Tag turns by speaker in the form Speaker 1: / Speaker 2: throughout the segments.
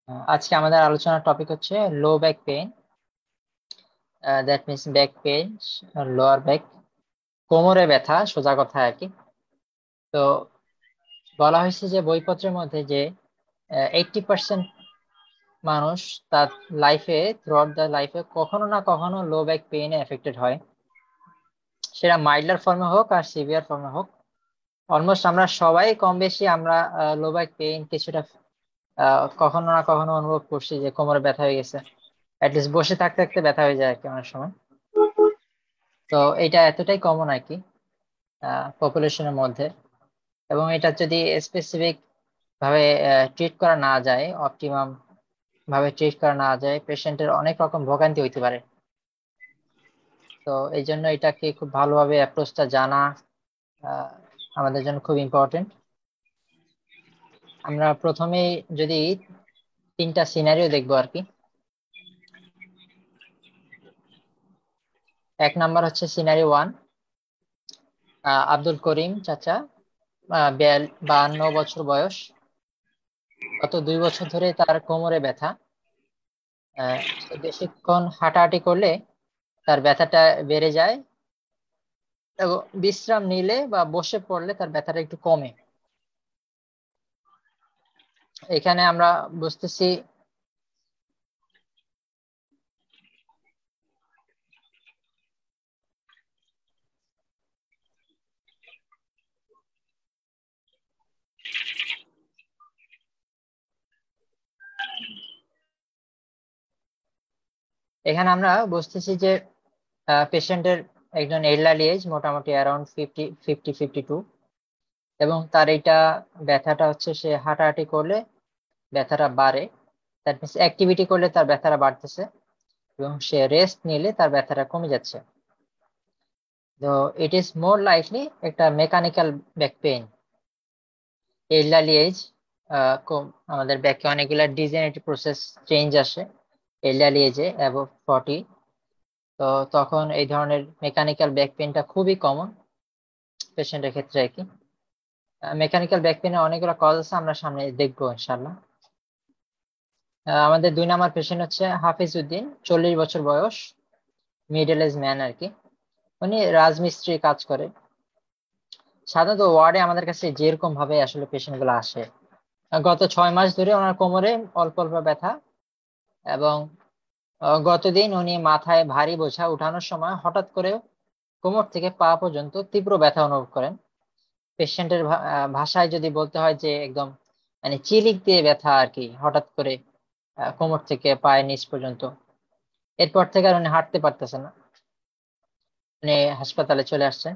Speaker 1: আজকে আমাদের আলোচনার টপিক হচ্ছে low back pain. That means back pain, lower back, কোমরে ব্যথা, সোজা কথা আর কি। তো বলা হয়েছে যে বইপত্রের মধ্যে যে 80% মানুষ তার লাইফে, থ্রু আউট দ্য লাইফে কখনো না কখনো লো ব্যাক পেইনে এফেক্টেড হয়, সেটা মাইল্ডার ফর্মে হোক আর সিভিয়ার ফর্মে হোক। অলমোস্ট আমরা সবাই কম বেশি আমরা লো ব্যাক পেইন কিছুটা কখনো না কখনো অনুভব করছি, যে কোমরে ব্যথা হয়ে গেছে। অ্যাটলিস্ট বসে থাকতে থাকতে ব্যথা হয়ে যায় আর কি অনেক সময়। তো এটা এতটাই কমন আর কি পপুলেশনের মধ্যে। এবং এটা যদি স্পেসিফিক ভাবে ট্রিট করা না যায়, অপটিমাম ভাবে ট্রিট করা না যায়, পেশেন্টের অনেক রকম ভোগান্তি হইতে পারে। তো এই জন্য এটাকে খুব ভালোভাবে অ্যাপ্রোচটা জানা আহ, আমাদের জন্য খুব ইম্পর্টেন্ট। আমরা প্রথমেই যদি তিনটা সিনারিও দেখবো আর কি। এক নাম্বার হচ্ছে সিনারি 1। আব্দুল করিম চাচা, 52 বছর বয়স। গত 2 বছর ধরে তার কোমরে ব্যথা। সে বেশিক্ষণ হাঁটাহাঁটি করলে তার ব্যথাটা বেড়ে যায়, এবং বিশ্রাম নিলে বা বসে পড়লে তার ব্যথাটা একটু কমে। এখানে আমরা বুঝতেছি, যে পেশেন্টের একজন এল্ডারলি এজ, মোটামুটি অ্যারাউন্ড 50, 52, এবং তার এইটা ব্যথাটা হচ্ছে সে হাঁটাহাঁটি করলে ব্যথাটা বাড়ে। দ্যাট মিনস অ্যাক্টিভিটি করলে তার ব্যথাটা বাড়তেছে, এবং সে রেস্ট নিলে তার ব্যথাটা কমে যাচ্ছে। তো ইট ইজ মোর লাইকলি একটা mechanical back pain. Elderly age, আমাদের ব্যাকে অনেকগুলো ডিজেনারেটিভ প্রসেস চেঞ্জ আসে এল্ডারলি এজে, অ্যাবভ 40। তো তখন এই ধরনের মেকানিক্যাল ব্যাক পেইনটা খুবই কমন পেশেন্টের ক্ষেত্রে আর কি। মেকানিক্যাল ব্যাক পেইনের অনেকগুলো কজ আছে, আমরা সামনে দেখবো ইনশাল্লাহ। আমাদের 2 নাম্বার পেশেন্ট হচ্ছে হাফিজ উদ্দিন, 40 বছর বয়স, মিডল এজ ম্যান আর কি। উনি রাজমিস্ত্রি কাজ করে। সাধারণত ওয়ার্ডে আমাদের কাছে যেরকম ভাবে আসলে পেশেন্ট গুলো আসে, গত 6 মাস ধরে ওনার কোমরে অল্প অল্প ব্যথা, এবং গতদিন উনি মাথায় ভারী বোঝা উঠানোর সময় হঠাৎ করে কোমর থেকে পা পর্যন্ত তীব্র ব্যথা অনুভব করেন। পেশেন্টের ভাষায় যদি বলতে হয়, যে একদম মানে চিলিক দিয়ে ব্যথা আর কি, হঠাৎ করে কোমর থেকে পায়ের নিচ পর্যন্ত। এরপর থেকে আর উনি হাঁটতে পারতেছে না, উনি হাসপাতালে চলে আসছেন।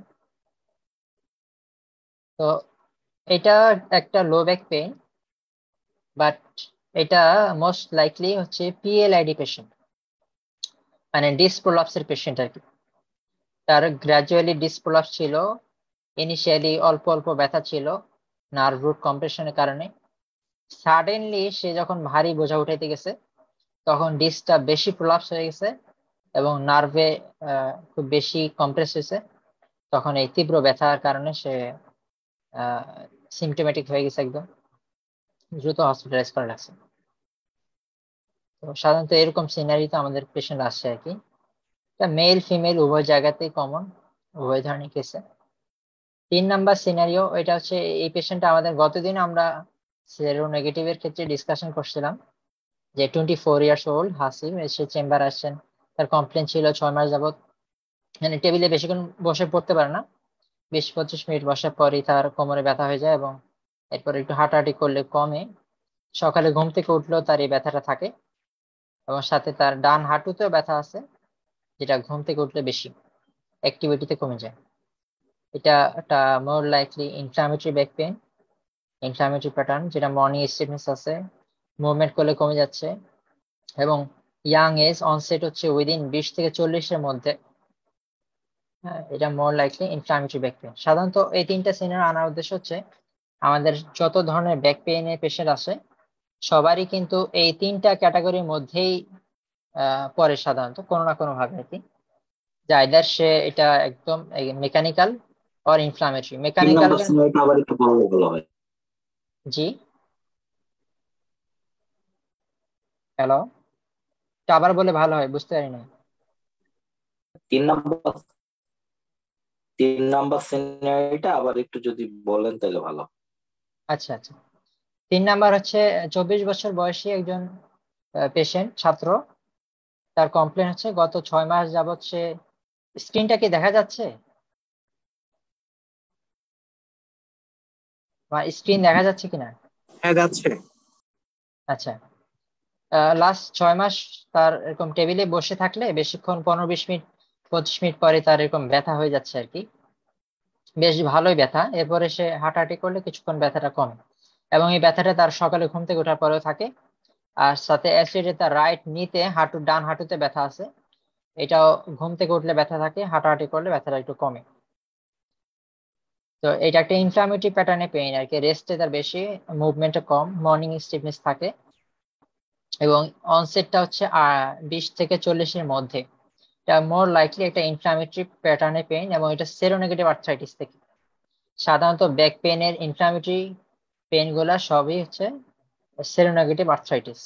Speaker 1: তো এটা একটা লো ব্যাক পেইন, বাট এটা মোস্ট লাইকলি হচ্ছে পিএলআইডি পেশেন্ট, মানে ডিস্ক প্রলাপসের পেশেন্ট আর কি। তার গ্রাজুয়ালি ডিস্ক প্রলাপস ছিল, ইনিশিয়ালি অল্প অল্প ব্যথা ছিল নার্ভ রুট কম্প্রেশনের কারণে। সাডেনলি সে যখন ভারী বোঝা উঠাইতে গেছে, তখন ডিস্কটা বেশি প্রলাপস হয়ে গেছে, এবং নার্ভে খুব বেশি কম্প্রেস হয়েছে। তখন এই তীব্র ব্যথার কারণে সে সিমটোমেটিক হয়ে গেছে, একদম দ্রুত হসপিটালাইজ করা লাগছে। তো সাধারণত এরকম সিনারিতে আমাদের পেশেন্ট আসে আর কি। এটা মেল ফিমেল উভয় জায়গাতেই কমন, উভয় ধরনের কেসে। 3 নাম্বার সিনারিও, এটা হচ্ছে এই পেশেন্টটা আমাদের গতদিন আমরা সেরো নেগেটিভ এর ক্ষেত্রে ডিসকাশন করছিলাম, যে 24 ইয়ার্স ওল্ড হাসিম এসে চেম্বার আসছেন। তার কমপ্লেন ছিল 6 মাস যাবত মানে টেবিলে বেশিক্ষণ বসে পড়তে পারে না, 20-25 মিনিট বসার পরই তার কোমরে ব্যথা হয়ে যায়, এবং এরপর একটু হাঁটাহাঁটি করলে কমে। সকালে ঘুম থেকে উঠলেও তার এই ব্যথাটা থাকে, এবং সাথে তার ডান হাঁটুতেও ব্যথা আছে, যেটা ঘুম থেকে উঠলে বেশি, অ্যাক্টিভিটিতে কমে যায়। এটা একটা more likely inflammatory back pain, inflammatory pattern, যেটা মর্নিং স্টিফনেস আছে, মুভমেন্ট করলে কমে যাচ্ছে, এবং ইয়াং এজ অনসেট হচ্ছে উইদিন 20 থেকে 40-এর মধ্যে। হ্যাঁ, এটা more likely inflammatory back pain. সাধারণত এই তিনটা সিনারিও আনার উদ্দেশ্য হচ্ছে, আমাদের যত ধরনের ব্যাক পেইনের পেশেন্ট আসে সবারই কিন্তু এই তিনটা ক্যাটাগরির মধ্যেই পড়ে, সাধারণত কোনো না কোনো ভাবে আর কি। যে আইদার সে এটা একদম মেকানিক্যাল অর ইনফ্লামেটরি।
Speaker 2: তিন
Speaker 1: মেকানিক্যাল,
Speaker 2: নাম্বার সিনারিটা আবার একটু বড় বলা হয়।
Speaker 1: জি। হ্যালো, আবার বলে ভালো হয়, বুঝতে পারি না।
Speaker 2: 3 নাম্বার 3 নাম্বার সিনারিটা আবার একটু যদি বলেন তাহলে ভালো।
Speaker 1: আচ্ছা আচ্ছা, 3 নাম্বার হচ্ছে 24 বছর বয়সী একজন পেশেন্ট ছাত্র। তার কমপ্লেন হচ্ছে গত 6 মাস যাবৎ সে, স্ক্রিনটা কি দেখা যাচ্ছে বা স্ক্রিন দেখা যাচ্ছে কিনা?
Speaker 2: হ্যাঁ, যাচ্ছে।
Speaker 1: আচ্ছা, লাস্ট 6 মাস তার এরকম টেবিলে বসে থাকলে বেশিক্ষণ 15-20 মিনিট 25 মিনিট পরে তার এরকম ব্যথা হয়ে যাচ্ছে আর কি, বেশ ভালোই ব্যথা। এরপরে সে হাঁটাহাঁটি করলে কিছুক্ষণ ব্যথাটা কমে, এবং এই ব্যথাটা তার সকালে ঘুম থেকে ওঠার পরেও থাকে। আর সাথে অ্যাসিডে তার রাইট নিতে ডান হাঁটুতে ব্যথা আছে, এটাও ঘুম থেকে উঠলে ব্যথা থাকে, হাঁটাহাঁটি করলে ব্যথাটা একটু কমে। তো এটা একটা ইনফ্লামেটরি প্যাটার্নে পেইন আর কি, রেস্টে তার বেশি, মুভমেন্টে কম, মর্নিং স্টিফনেস থাকে, এবং অনসেটটা হচ্ছে 20 থেকে 40-এর মধ্যে। এটা মোর লাইকলি একটা ইনফ্লামেটরি প্যাটার্নে পেইন, এবং এটা সেরোনেগেটিভ আর্থ্রাইটিস থেকে। সাধারণত ব্যাক পেইনের ইনফ্লামেটরি পেইন গুলা সবই হচ্ছে সেরোনেগেটিভ আর্থ্রাইটিস।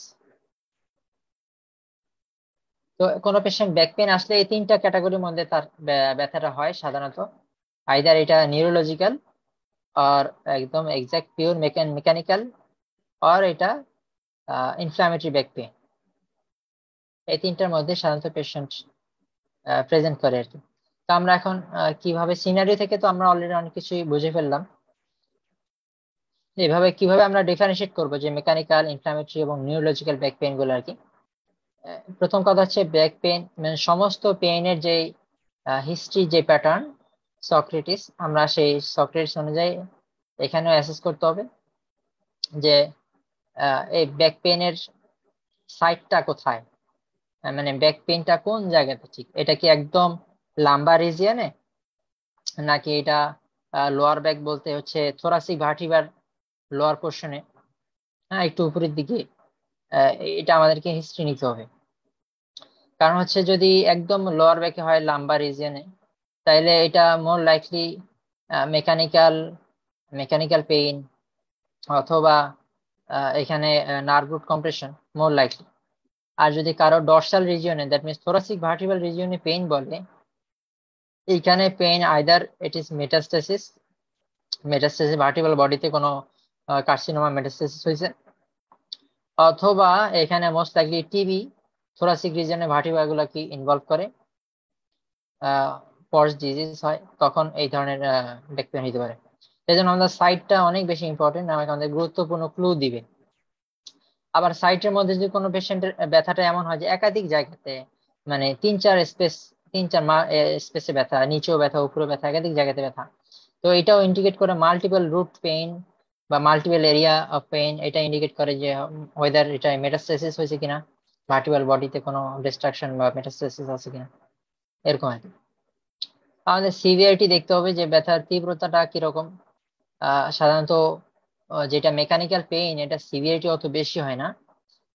Speaker 1: তো কোনো পেশেন্ট ব্যাক পেইন আসলে এই 3টা ক্যাটাগরির মধ্যে তার ব্যথাটা হয় সাধারণত। আইদার এটা নিউরোলজিক্যাল, আর একদম এক্সাক্ট পিওর মেকানিক্যাল, আর এটা ইনফ্লামেটরি ব্যাক পেইন। এই 3টার মধ্যে সাধারণত পেশেন্ট প্রেজেন্ট করে আর কি। তো আমরা এখন কিভাবে সিনারি থেকে তো আমরা অলরেডি অনেক কিছুই বুঝে ফেললাম। এইভাবে কিভাবে আমরা ডিফারেন্সিয়েট করবো যে মেকানিক্যাল, ইনফ্লামেটরি এবং নিউরোলজিক্যাল ব্যাক পেইন গুলো আর কি। প্রথম কথা হচ্ছে ব্যাক পেইন মানে সমস্ত পেইনের যে হিস্ট্রি, যে প্যাটার্ন সক্রেটিস, আমরা সেই সক্রেটিস অনুযায়ী এখানেও অ্যাসেস করতে হবে যে এই ব্যাক পেইনের সাইটটা কোথায়, মানে ব্যাক পেইনটা কোন জায়গাতে, ঠিক এটা কি একদম লাম্বার রিজিয়নে, নাকি এটা লোয়ার ব্যাক বলতে হচ্ছে থোরাসিক ভার্টিব্রার লোয়ার পোর্শনে, হ্যাঁ একটু উপরের দিকে, আহ, এটা আমাদেরকে হিস্ট্রি নিতে হবে। কারণ হচ্ছে যদি একদম লোয়ার ব্যাকে হয় লাম্বার রিজিয়নে, তাইলে এটা more likely mechanical mechanical pain, অথবা এখানে nerve root compression more likely. আর যদি কারো ডর্সাল রিজিয়নে, দ্যাট মিনস থোরাসিক ভার্টিব্রাল রিজিয়নে পেইন বলে, এইখানে pain either it is metastasis, vertebral বডিতে কোনো কার্সিনোমা মেটাস্টেসিস হয়েছে, অথবা এখানে মোস্ট লাইকলি টিবি থোরাসিক রিজিয়নে ভার্টিব্রা গুলা কি ইনভলভ করে, পরস ডিজিজ হয়, তখন এই ধরনের ব্যাক পেইন হতে পারে। সেই জন্য আমাদের সাইটটা অনেক বেশি ইম্পর্টেন্ট, আমাদের গুরুত্বপূর্ণ ক্লু দিবে। আবার সাইটের মধ্যে যদি কোনো পেশেন্টের ব্যথাটা এমন হয় যে একাধিক জায়গাতে, মানে 3-4 স্পেসে ব্যথা, নিচেও ব্যথা, উপরে ব্যথা, একাধিক জায়গাতে ব্যথা, তো এটাও ইন্ডিকেট করে মাল্টিপল রুট পেইন বা মাল্টিপল এরিয়া অফ পেইন। এটা ইন্ডিকেট করে যে ওয়েদার এটা মেটাস্টেসিস হয়েছে কিনা, ভার্টিব্রাল বডিতে কোনো ডিস্ট্রাকশন বা মেটাস্টেসিস আছে কিনা, এরকম আর কি। আমাদের সিভিয়ারিটি দেখতে হবে যে ব্যথার তীব্রতাটা কিরকম। সাধারণত যেটা মেকানিক্যাল পেইন, এটা সিভিয়ারিটি অত বেশি হয় না।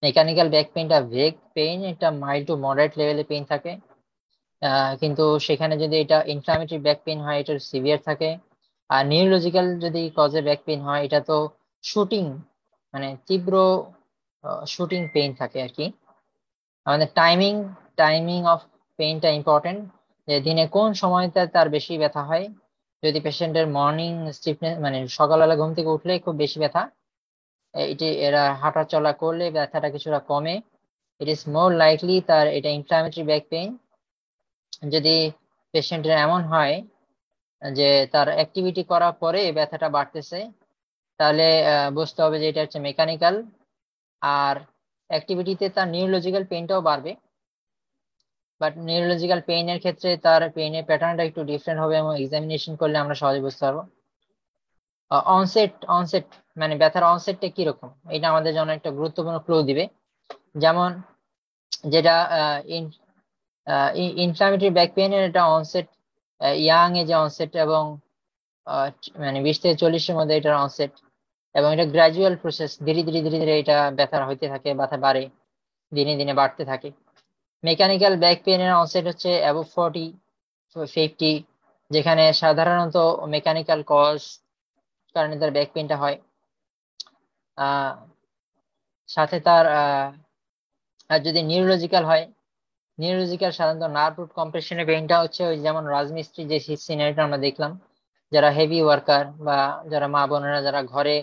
Speaker 1: মেকানিক্যাল ব্যাক পেইনটা ভেগ পেইন, এটা মাইল্ড টু মডারেট লেভেলে পেইন থাকে। কিন্তু সেখানে যদি এটা ইনফ্লামেটরি ব্যাক পেইন হয়, এটা সিভিয়ার থাকে। আর নিউরোলজিক্যাল যদি কজে ব্যাক পেইন হয়, এটা তো শুটিং, মানে তীব্র শুটিং পেইন থাকে আর কি। আমাদের টাইমিং টাইমিং অফ পেইনটা ইম্পর্টেন্ট, যে দিনে কোন সময়টা তার বেশি ব্যথা হয়। যদি পেশেন্টের মর্নিং স্টিফনেস, মানে সকালবেলা ঘুম থেকে উঠলে খুব বেশি ব্যথা, এরা হাঁটা চলা করলে ব্যথাটা কিছুটা কমে, ইট ইজ মোর লাইকলি তার এটা ইনফ্লামেটরি ব্যাক পেইন। যদি পেশেন্টের এমন হয় যে তার অ্যাক্টিভিটি করার পরে ব্যথাটা বাড়তেছে, তাহলে বুঝতে হবে যে এটা হচ্ছে মেকানিক্যাল। আর অ্যাক্টিভিটিতে তার নিউরোলজিক্যাল পেইনটাও বাড়বে, বাট নিউরোলজিক্যাল পেইনের ক্ষেত্রে তার পেইনের প্যাটার্নটা একটু ডিফারেন্ট হবে, এবং এক্সামিনেশন করলে আমরা সহজে বুঝতে পারবো। অনসেট অনসেট মানে ব্যথার অনসেটটা কিরকম, এটা আমাদের জন্য একটা গুরুত্বপূর্ণ ক্লু দিবে। যেমন যেটা ইনফ্লামেটরি ব্যাক পেইনের এটা অনসেট ইয়াং এজে অনসেট, এবং মানে 20 থেকে 40-এর মধ্যে এটার অনসেট, এবং এটা গ্রাজুয়াল প্রসেস, ধীরে ধীরে ধীরে ধীরে এটা ব্যথা হইতে থাকে, ব্যথা বাড়ে, দিনে দিনে বাড়তে থাকে। মেকানিক্যাল ব্যাক পেইনের অনসেট হচ্ছে অ্যাবভ 40-50, যেখানে সাধারণত মেকানিক্যাল কজ কারণে তার ব্যাক পেইনটা হয়। আহ সাথে তার আর যদি নিউরোলজিক্যাল হয়, নিউরোলজিক্যাল সাধারণত নার্ভ রুট কম্প্রেশনের পেইনটা হচ্ছে ওই যেমন রাজমিস্ত্রি যে সিনারিটা আমরা দেখলাম, যারা হেভি ওয়ার্কার বা যারা মা বোনেরা যারা ঘরে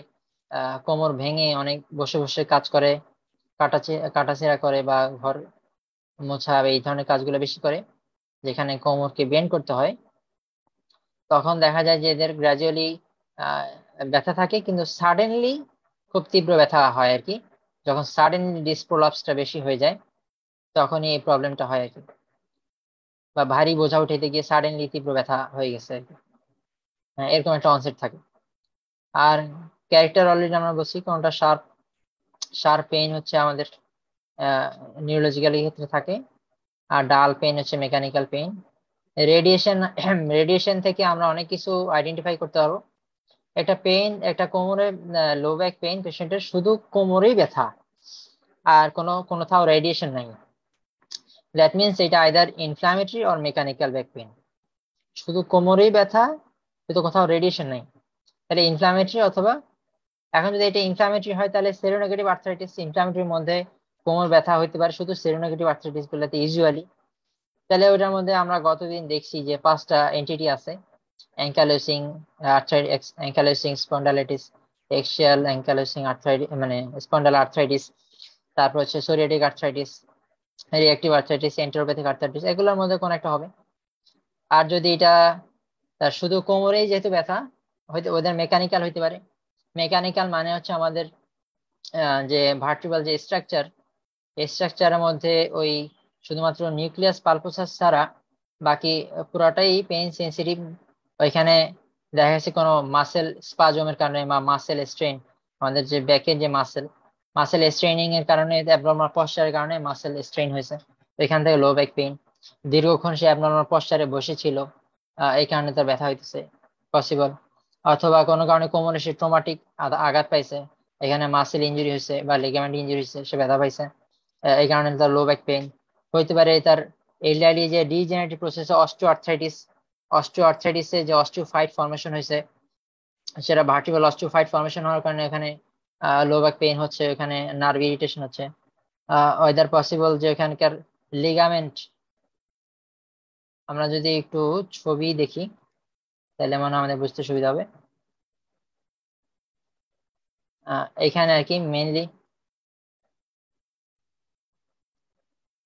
Speaker 1: কোমর ভেঙে অনেক বসে বসে কাজ করে, কাটাছেঁড়া করে বা ঘর মোছা এই ধরনের কাজগুলো বেশি করে, যেখানে কোমরকে বেন্ড করতে হয়, তখন দেখা যায় যে এদের গ্রাজুয়ালি ব্যথা থাকে, কিন্তু সাডেনলি খুব তীব্র ব্যথা হয় আর কি। যখন সাডেনলি ডিস্ক প্রলাপসটা বেশি হয়ে যায় তখনই এই প্রবলেমটা হয় আর কি, বা ভারী বোঝা উঠাইতে গিয়ে সাডেনলি তীব্র ব্যথা হয়ে গেছে আর কি। হ্যাঁ, এরকম একটা অনসেট থাকে। আর ক্যারেক্টার অলরেডি আমরা বলছি, কোনটা শার্প শার্প পেইন হচ্ছে আমাদের নিউরোলজিক্যাল ক্ষেত্রে থাকে, আর ডাল পেইন হচ্ছে মেকানিক্যাল পেইন। রেডিয়েশন রেডিয়েশন থেকে আমরা অনেক কিছু আইডেন্টিফাই করতে পারবো। একটা পেইন, একটা কোমরে লো ব্যাক পেইন পেশেন্টের শুধু কোমরেই ব্যথা আর কোথাও রেডিয়েশন নাই, দ্যাট মিনস এটা either inflammatory or mechanical back pain. শুধু কোমরেই ব্যথা কিন্তু কোথাও রেডিয়েশন নাই, তাহলে ইনফ্লামেটরি অথবা, এখন যদি এটা ইনফ্লামেটরি হয় তাহলে সেরোনেগেটিভ আর্থ্রাইটিস। ইনফ্লামেটরির মধ্যে কোমর ব্যথা হইতে পারে শুধু সেরোনেগেটিভ আর্থ্রাইটিস গুলোতে ইউজুয়ালি। তাহলে ওটার মধ্যে আমরা গতদিন দেখছি যে 5টা এন্টিটি আছে: ankylosing arthritis, ankylosing spondylitis, axial ankylosing arthritis মানে স্পন্ডাল আর্থ্রাইটিস, তারপর হচ্ছে psoriatic arthritis, reactive arthritis, enteropathic arthritis, এগুলোর মধ্যে কোন একটা হবে। আর যদি এটা তার শুধু কোমরেই যেহেতু ব্যথা, হয়তো ওদের মেকানিক্যাল হইতে পারে। মেকানিক্যাল মানে হচ্ছে আমাদের যে ভার্টিব্রাল যে স্ট্রাকচার, এই স্ট্রাকচারের মধ্যে ওই শুধুমাত্র নিউক্লিয়াস পালপোসাস ছাড়া বাকি পুরাটাই পেইন সেন্সিটিভ। ওইখানে দেখা যাচ্ছে কোনো মাসেল স্পাজমের কারণে বা মাসেল স্ট্রেন, আমাদের যে ব্যাকের যে মাসেল স্ট্রেনিং এর কারণে, অ্যাবনর্মাল পশ্চারের কারণে মাসেল স্ট্রেন হয়েছে, এখান থেকে লো ব্যাক পেইন। দীর্ঘক্ষণ সে অ্যাবনর্মাল পশ্চারে বসেছিল, এই কারণে তার ব্যথা হইতেছে পসিবল। অথবা কোনো কারণে কোমরে সে ট্রমাটিক আঘাত পাইছে, এখানে মাসেল ইনজুরি হয়েছে বা লিগামেন্ট ইনজুরি হয়েছে, সে ব্যথা পাইছে, এই কারণে তার লো ব্যাক পেইন হইতে পারে। তার এলিয়ালি যে ডিজেনারেটিভ প্রসেস অস্টিও আর্থ্রাইটিসে যে অস্টিওফাইট ফর্মেশন হয়েছে, সেটা ভার্টিব্রাল অস্টিওফাইট ফর্মেশন হওয়ার কারণে এখানে লো ব্যাক পেইন হচ্ছে, এখানে নার্ভ ইরিটেশন হচ্ছে। ওয়েদার পসিবল যে এখানকার লিগামেন্ট, আমরা যদি একটু ছবি দেখি তাহলে মানে আমাদের বুঝতে সুবিধা হবে। এখানে আর কি মেইনলি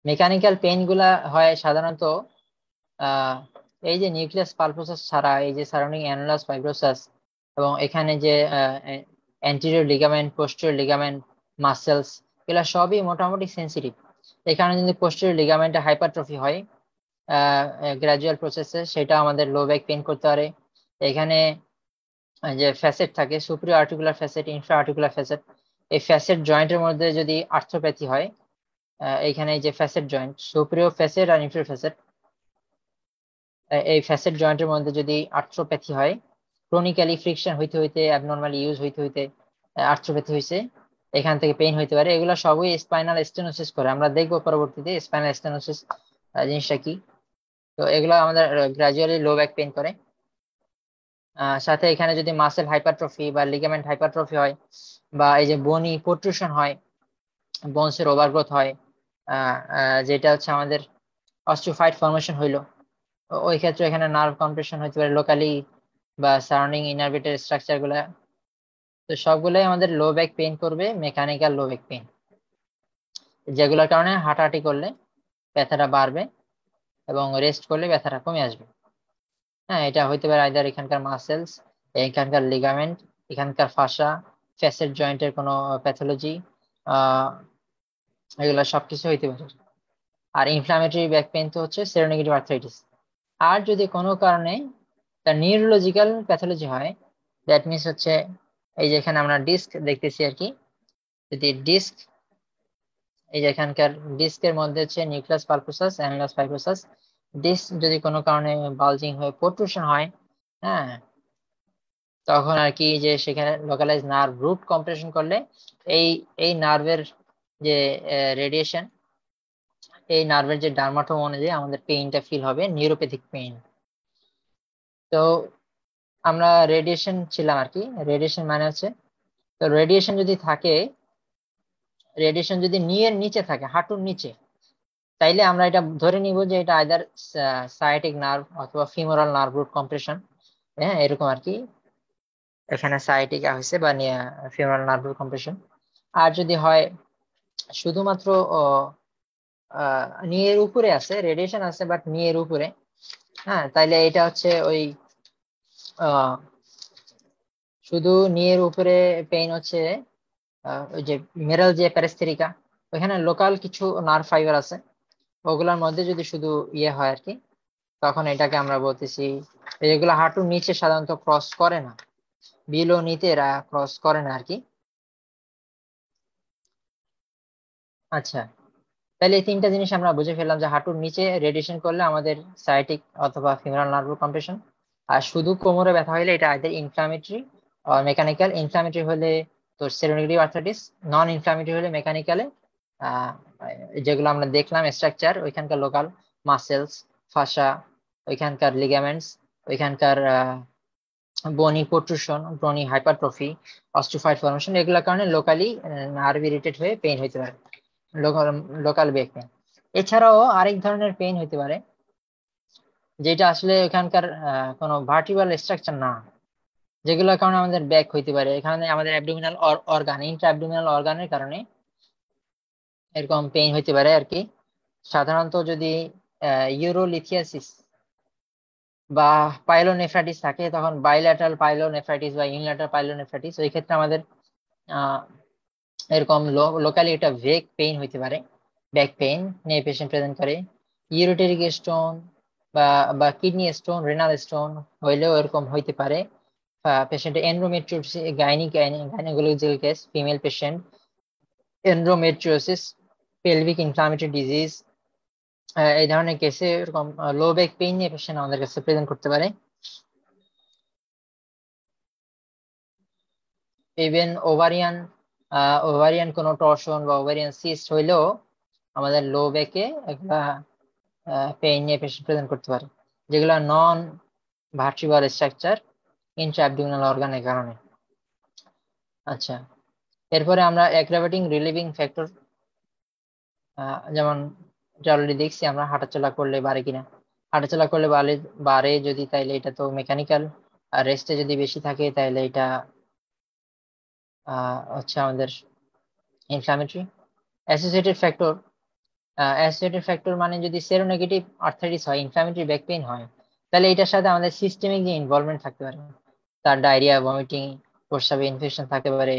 Speaker 1: মেকানিক্যাল পেইন গুলা হয় সাধারণত আহ এই যে নিউক্লিয়াস পালপোসাস ছাড়া এই যে সারাউন্ডিং অ্যানুলাস ফাইব্রোসাস এবং এখানে যে anterior ligament, posterior ligament, muscles, এগুলা সবই মোটামুটি সেন্সিটিভ। এখানে যদি পোস্টেরিয়র লিগামেন্টে হাইপারট্রফি হয় গ্রাজুয়াল প্রসেসে, সেটা আমাদের লো ব্যাক পেইন করতে পারে। এখানে যে ফ্যাসেট থাকে, superior articular facet, infra articular facet, এই ফ্যাসেট জয়েন্টের মধ্যে যদি আর্থ্রোপ্যাথি হয়, এইখানে এই যে ফ্যাসেট জয়েন্ট, সুপ্রিয়র ফ্যাসেট আর ইনফিরিয়র ফ্যাসেট, এই ফ্যাসেট জয়েন্টের মধ্যে যদি আর্থ্রোপ্যাথি হয়, ক্রনিক্যালি ফ্রিকশন হইতে হইতে, অ্যাবনর্মালি ইউজ হইতে হইতে আর্থ্রোপ্যাথি হয়েছে, এখান থেকে পেইন হইতে পারে। এগুলো সবই স্পাইনাল স্টেনোসিস করে, আমরা দেখবো পরবর্তীতে স্পাইনাল স্টেনোসিস জিনিসটা কি। তো এগুলো আমাদের গ্রাজুয়ালি লো ব্যাক পেইন করে। সাথে এখানে যদি মাসেল হাইপারট্রফি বা লিগামেন্ট হাইপারট্রফি হয়, বা এই যে বনি প্রোট্রুশন হয়, বোনসের ওভারগ্রোথ হয়, যেটা হচ্ছে আমাদের অস্টিওফাইট ফর্মেশন হইলো, ওই ক্ষেত্রে এখানে নার্ভ কম্প্রেশন হতে পারে লোকালি বা সারাউন্ডিং ইনারভেটের স্ট্রাকচার গুলা। তো সবগুলাই আমাদের লো ব্যাক পেইন করবে, মেকানিক্যাল লো ব্যাক পেইন, যেগুলোর কারণে হাঁটাহাঁটি করলে ব্যথাটা বাড়বে এবং রেস্ট করলে ব্যথাটা কমে আসবে। হ্যাঁ, এটা হইতে পারে আইদার এখানকার মাসেলস, এখানকার লিগামেন্ট, এখানকার ফাসা, ফ্যাসেট জয়েন্টের কোনো প্যাথোলজি, এগুলো সবকিছু হইতে পারে। আর ইনফ্লামেটরি ব্যাক পেইন তো হচ্ছে সেরোনেগেটিভ আর্থ্রাইটিস। আর যদি কোনো কারণে তার নিউরোলজিক্যাল প্যাথোলজি হয়, দ্যাট মিনস হচ্ছে এই যে এখানে আমরা ডিস্ক দেখতেছি আর কি, যদি ডিস্ক, এই যে এখানকার ডিস্কের মধ্যে হচ্ছে নিউক্লিয়াস পালপোসাস, অ্যানুলাস ফাইব্রোসাস, ডিস্ক যদি কোনো কারণে বালজিং হয়ে প্রোট্রুশন হয়, হ্যাঁ, তখন আর কি যে সেখানে লোকালাইজ নার্ভ রুট কম্প্রেশন করলে এই এই নার্ভের যে রেডিয়েশন, এই নার্ভের যে ডার্মাটোম অনুযায়ী আমাদের পেইনটা ফিল হবে, নিউরোপ্যাথিক পেইন। তো আমরা রেডিয়েশন ছিলাম আর কি, রেডিয়েশন মানে হচ্ছে, তো রেডিয়েশন যদি থাকে, রেডিয়েশন যদি নিয়ের নিচে থাকে, হাঁটুর নিচে, তাইলে আমরা এটা ধরে নিব যে এটা আইদার সায়াটিক নার্ভ অথবা ফিমোরাল নার্ভ রুট কম্প্রেশন, হ্যাঁ এরকম আর কি, এখানে সায়াটিকা হয়েছে বা ফিমোরাল নার্ভ রুট কম্প্রেশন। আর যদি হয় শুধুমাত্র নিয়ের উপরে আছে, রেডিয়েশন আছে বাট নিয়ের উপরে, হ্যাঁ তাইলে এটা হচ্ছে ওই শুধু নিয়ের উপরে পেইন হচ্ছে ওই যে মেরাল যে প্যারেস্থেরিকা, ওইখানে লোকাল কিছু নার্ভ ফাইবার আছে, ওগুলোর মধ্যে যদি শুধু ইয়ে হয় আর কি, তখন এটাকে আমরা বলতেছি, এগুলো হাঁটুর নিচে সাধারণত ক্রস করে না, বিলো নিতে এরা ক্রস করে না আর কি। আচ্ছা, তাহলে এই তিনটা জিনিস আমরা বুঝে ফেললাম যে হাঁটুর নিচে রেডিয়েশন করলে আমাদের সায়াটিক অথবা ফিমোরাল নার্ভ কম্প্রেশন, আর শুধু কোমরে ব্যথা হলে এটা আইদার ইনফ্লামেটরি আর মেকানিক্যাল। ইনফ্লামেটরি হলে তো সেরোনেগেটিভ আর্থ্রাইটিস, নন ইনফ্লামেটরি হলে মেকানিক্যালে যেগুলো আমরা দেখলাম স্ট্রাকচার, ওইখানকার লোকাল মাসেলস, ফাসা, ওইখানকার লিগামেন্টস, ওইখানকার বনি প্রোট্রুশন, বনি হাইপারট্রফি, অস্টিওফাইড ফর্মেশন, এগুলোর কারণে লোকালি নার্ভ ইরিটেট হয়ে পেইন হইতে পারে, লোকাল লোকাল ব্যাক পেইন। এছাড়াও আরেক ধরনের পেইন হইতে পারে যেটা আসলে এখানকার কোনো ভার্টিব্রাল স্ট্রাকচার না, যেগুলোর কারণে আমাদের ব্যাক হইতে পারে, এখানে আমাদের অ্যাবডোমিনাল অর্গান, ইন্ট্রা অ্যাবডোমিনাল অর্গানের কারণে এরকম পেইন হইতে পারে আর কি। সাধারণত যদি ইউরোলিথিয়াসিস বা পাইলোনেফ্রাইটিস থাকে, তখন বাইল্যাটারাল পাইলোনেফ্রাইটিস বা ইউনিল্যাটারাল পাইলোনেফ্রাইটিস, ওই ক্ষেত্রে আমাদের আহ এরকম লোকালি এটা ভেগ পেইন হইতে পারে, ব্যাক পেইন নিয়ে পেশেন্ট প্রেজেন্ট করে। ইউরেটেরিক স্টোন বা বা কিডনি স্টোন, রেনাল স্টোন হইলেও এরকম হইতে পারে। পেশেন্টের endometriosis, gynaecological case, female patient, endometriosis, pelvic inflammatory disease, এই ধরনের কেসে এরকম লো ব্যাক পেইন নিয়ে পেশেন্ট আমাদের কাছে প্রেজেন্ট করতে পারে। ইভেন ওভারিয়ান কোনো টর্শন বা ওভারিয়ান সিস্ট হইলেও আমাদের লো ব্যাকে একটা পেইন নিয়ে পেশেন্ট প্রেজেন্ট করতে পারে, যেগুলো নন ভার্টিব্রাল স্ট্রাকচার ইন্ট্রা অ্যাবডোমিনাল অর্গানের কারণে। আচ্ছা, এরপরে আমরা অ্যাগ্রাভেটিং রিলিভিং ফ্যাক্টর, যেমন অলরেডি দেখছি আমরা হাঁটাচলা করলে বাড়ে কিনা, হাঁটাচলা করলে বাড়ে যদি, তাইলে এটা তো মেকানিক্যাল, আর রেস্টে যদি বেশি থাকে তাইলে এটা হচ্ছে আমাদের ইনফ্লামেটরি। অ্যাসোসিয়েটেড ফ্যাক্টর মানে যদি সেরোনেগেটিভ আর্থ্রাইটিস হয়, ইনফ্লামেটরি ব্যাক পেইন হয়, তাহলে এটার সাথে আমাদের সিস্টেমিক যে ইনভলভমেন্ট থাকতে পারে, তার ডায়রিয়া, ভমিটিং, প্রস্রাবে ইনফেকশন থাকতে পারে,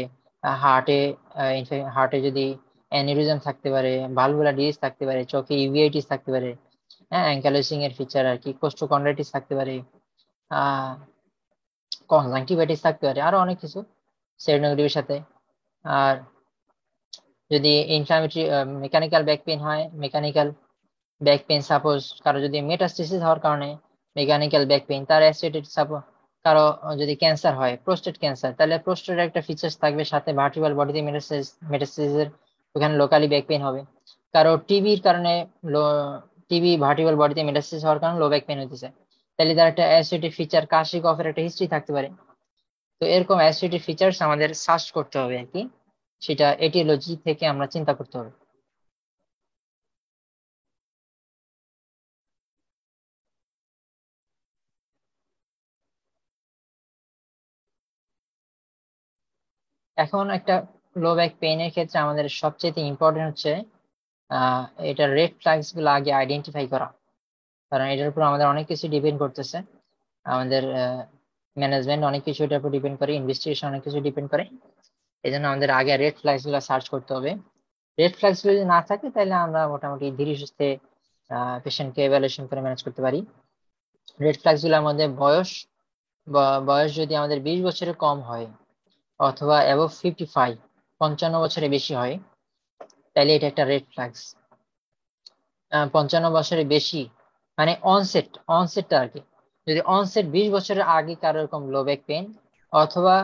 Speaker 1: হার্টে হার্টে যদি অ্যানিউরিজম থাকতে পারে, ভালভুলার ডিজিজ থাকতে পারে, চোখে ইউভিআইটিস থাকতে পারে, হ্যাঁ অ্যাঙ্কালোসিং এর ফিচার আর কি, কোস্টোকন্ড্রাইটিস থাকতে পারে, কনজাংটিভাইটিস থাকতে পারে, আরো অনেক কিছু সেরোনেগেটিভের সাথে। আর যদি ইনফ্লামেটরি মেকানিক্যাল ব্যাক পেইন হয়, মেকানিক্যাল ব্যাক পেইন সাপোজ কারো যদি মেটাস্টেসিস হওয়ার কারণে মেকানিক্যাল ব্যাক পেইন, তার অ্যাসোসিয়েটেড সাপোজ কারো যদি ক্যান্সার হয়, প্রোস্টেট ক্যান্সার, তাহলে প্রোস্টেটের একটা ফিচার্স থাকবে, সাথে ভার্টিব্রাল বডিতে মেটাস্টেসিসের ওখানে লোকালি ব্যাক পেইন হবে। কারো টিবির কারণে টিবি ভার্টিব্রাল বডিতে মেটাস্টেসিস হওয়ার কারণে লো ব্যাক পেইন হইতেছে, তাহলে তার একটা অ্যাসোসিয়েটেড ফিচার কাশি কফের একটা হিস্ট্রি থাকতে পারে। তো এরকম অ্যাসোসিয়েটেড ফিচার্স আমাদের সার্চ করতে হবে আর কি, সেটা এটিওলজি থেকে আমরা চিন্তা করতে হবে। এখন একটা লো ব্যাক পেইনের ক্ষেত্রে আমাদের সবচেয়ে ইম্পর্টেন্ট হচ্ছে আহ এটা রেড ফ্ল্যাগস গুলো আগে আইডেন্টিফাই করা, কারণ এটার উপর আমাদের অনেক কিছু ডিপেন্ড করতেছে, আমাদের ম্যানেজমেন্ট অনেক কিছু এটার উপর ডিপেন্ড করে, ইনভেস্টিগেশন অনেক কিছু ডিপেন্ড করে। এই জন্য আমাদের আগে রেড ফ্ল্যাগস গুলো সার্চ করতে হবে। রেড ফ্ল্যাগস গুলো যদি না থাকে তাহলে আমরা মোটামুটি ধীরে সুস্থে পেশেন্টকে এভালুয়েশন করে ম্যানেজ করতে পারি। রেড ফ্ল্যাগস গুলোর মধ্যে বয়স যদি আমাদের 20 বছরের কম হয় অথবা অ্যাবভ 55, 55 বছরের বেশি হয়, তাহলে এটা একটা রেড ফ্ল্যাগস। 55 বছরের বেশি মানে অনসেটটা আর কি, যদি অনসেট 20 বছরের আগে কারো এরকম লো ব্যাক পেন, অথবা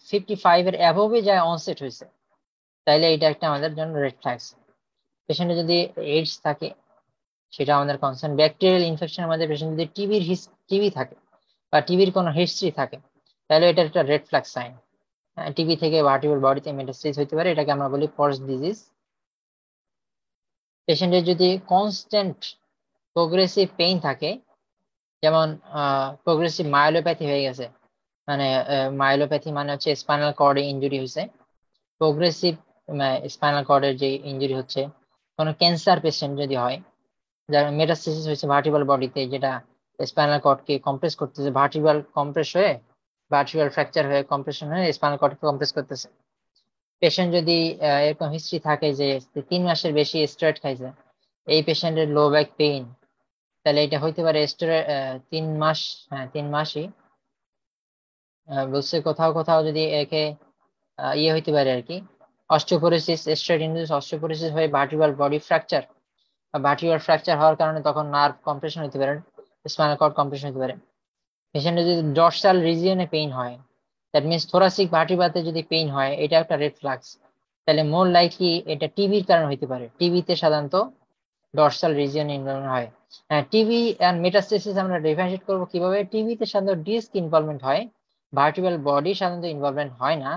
Speaker 1: 55 এর অ্যাবভে যায় অনসেট হয়েছে, তাইলে এটা একটা আমাদের জন্য রেড ফ্ল্যাগস। পেশেন্টের যদি এইডস থাকে সেটা আমাদের কনসার্ন, ব্যাকটেরিয়াল ইনফেকশনের মধ্যে পেশেন্ট যদি টিবি থাকে বা টিবির কোনো হিস্ট্রি থাকে, তাহলে এটা একটা রেড ফ্ল্যাগ সাইন। টিবি থেকে ভার্টিবল বডিতে মেটাস্টেসিস হতে পারে, এটাকে আমরা বলি পরস ডিজিজ। পেশেন্টের যদি কনস্ট্যান্ট প্রোগ্রেসিভ পেইন থাকে, যেমন প্রোগ্রেসিভ মায়োলোপ্যাথি হয়ে গেছে, মানে মায়োলোপ্যাথি মানে হচ্ছে স্পাইনাল কর্ডে ইনজুরি হয়েছে, প্রোগ্রেসিভ স্পাইনাল কর্ডের যে ইনজুরি হচ্ছে, কোনো ক্যান্সার পেশেন্ট যদি হয় যার মেটাস্টেসিস হয়েছে ভার্টিবল বডিতে, যেটা স্পাইনাল কর্ডকে কম্প্রেস করতেছে, ভার্টিবল কম্প্রেস হয়ে ভার্টিবল ফ্র্যাকচার হয়ে কম্প্রেশন হয়ে স্পাইনাল কর্ডকে কম্প্রেস করতেছে। পেশেন্ট যদি এরকম হিস্ট্রি থাকে যে 3 মাসের বেশি স্টেরয়েড খাইছে, এই পেশেন্টের লো ব্যাক পেইন, তাহলে এটা হইতে পারে স্টেরয়েড 3 মাস, হ্যাঁ 3 মাসই বলছে। কোথাও কোথাও যদি একে ইয়ে হইতে পারে আর কি, অস্টিওপোরোসিস, স্টেরয়েড ইনডিউসড অস্টিওপোরোসিস হয়ে ভার্টিবল বডি ফ্র্যাকচার, ভার্টিবল ফ্র্যাকচার হওয়ার কারণে তখন নার্ভ কম্প্রেশন হতে পারে, স্পাইনাল কর্ড কম্প্রেশন হতে পারে। পেশেন্টের যদি ডর্সাল রিজিয়নে পেইন হয়, দ্যাট মিনস থোরাসিক ভার্টিব্রাতে যদি পেইন হয়, এটা একটা রেড ফ্ল্যাগস, তাহলে মোর লাইকলি এটা টিবির কারণে হইতে পারে। টিবিতে সাধারণত ডর্সাল রিজিয়ন ইনভলভমেন্ট হয়। হ্যাঁ, টিবি এন্ড মেটাস্টেসিস আমরা ডিফারেন্সিয়েট করব কিভাবে। টিবিতে সাধারণত ডিস্ক ইনভলভমেন্ট হয়, ভার্টিবল বডি সাধারণত ইনভলভমেন্ট হয় না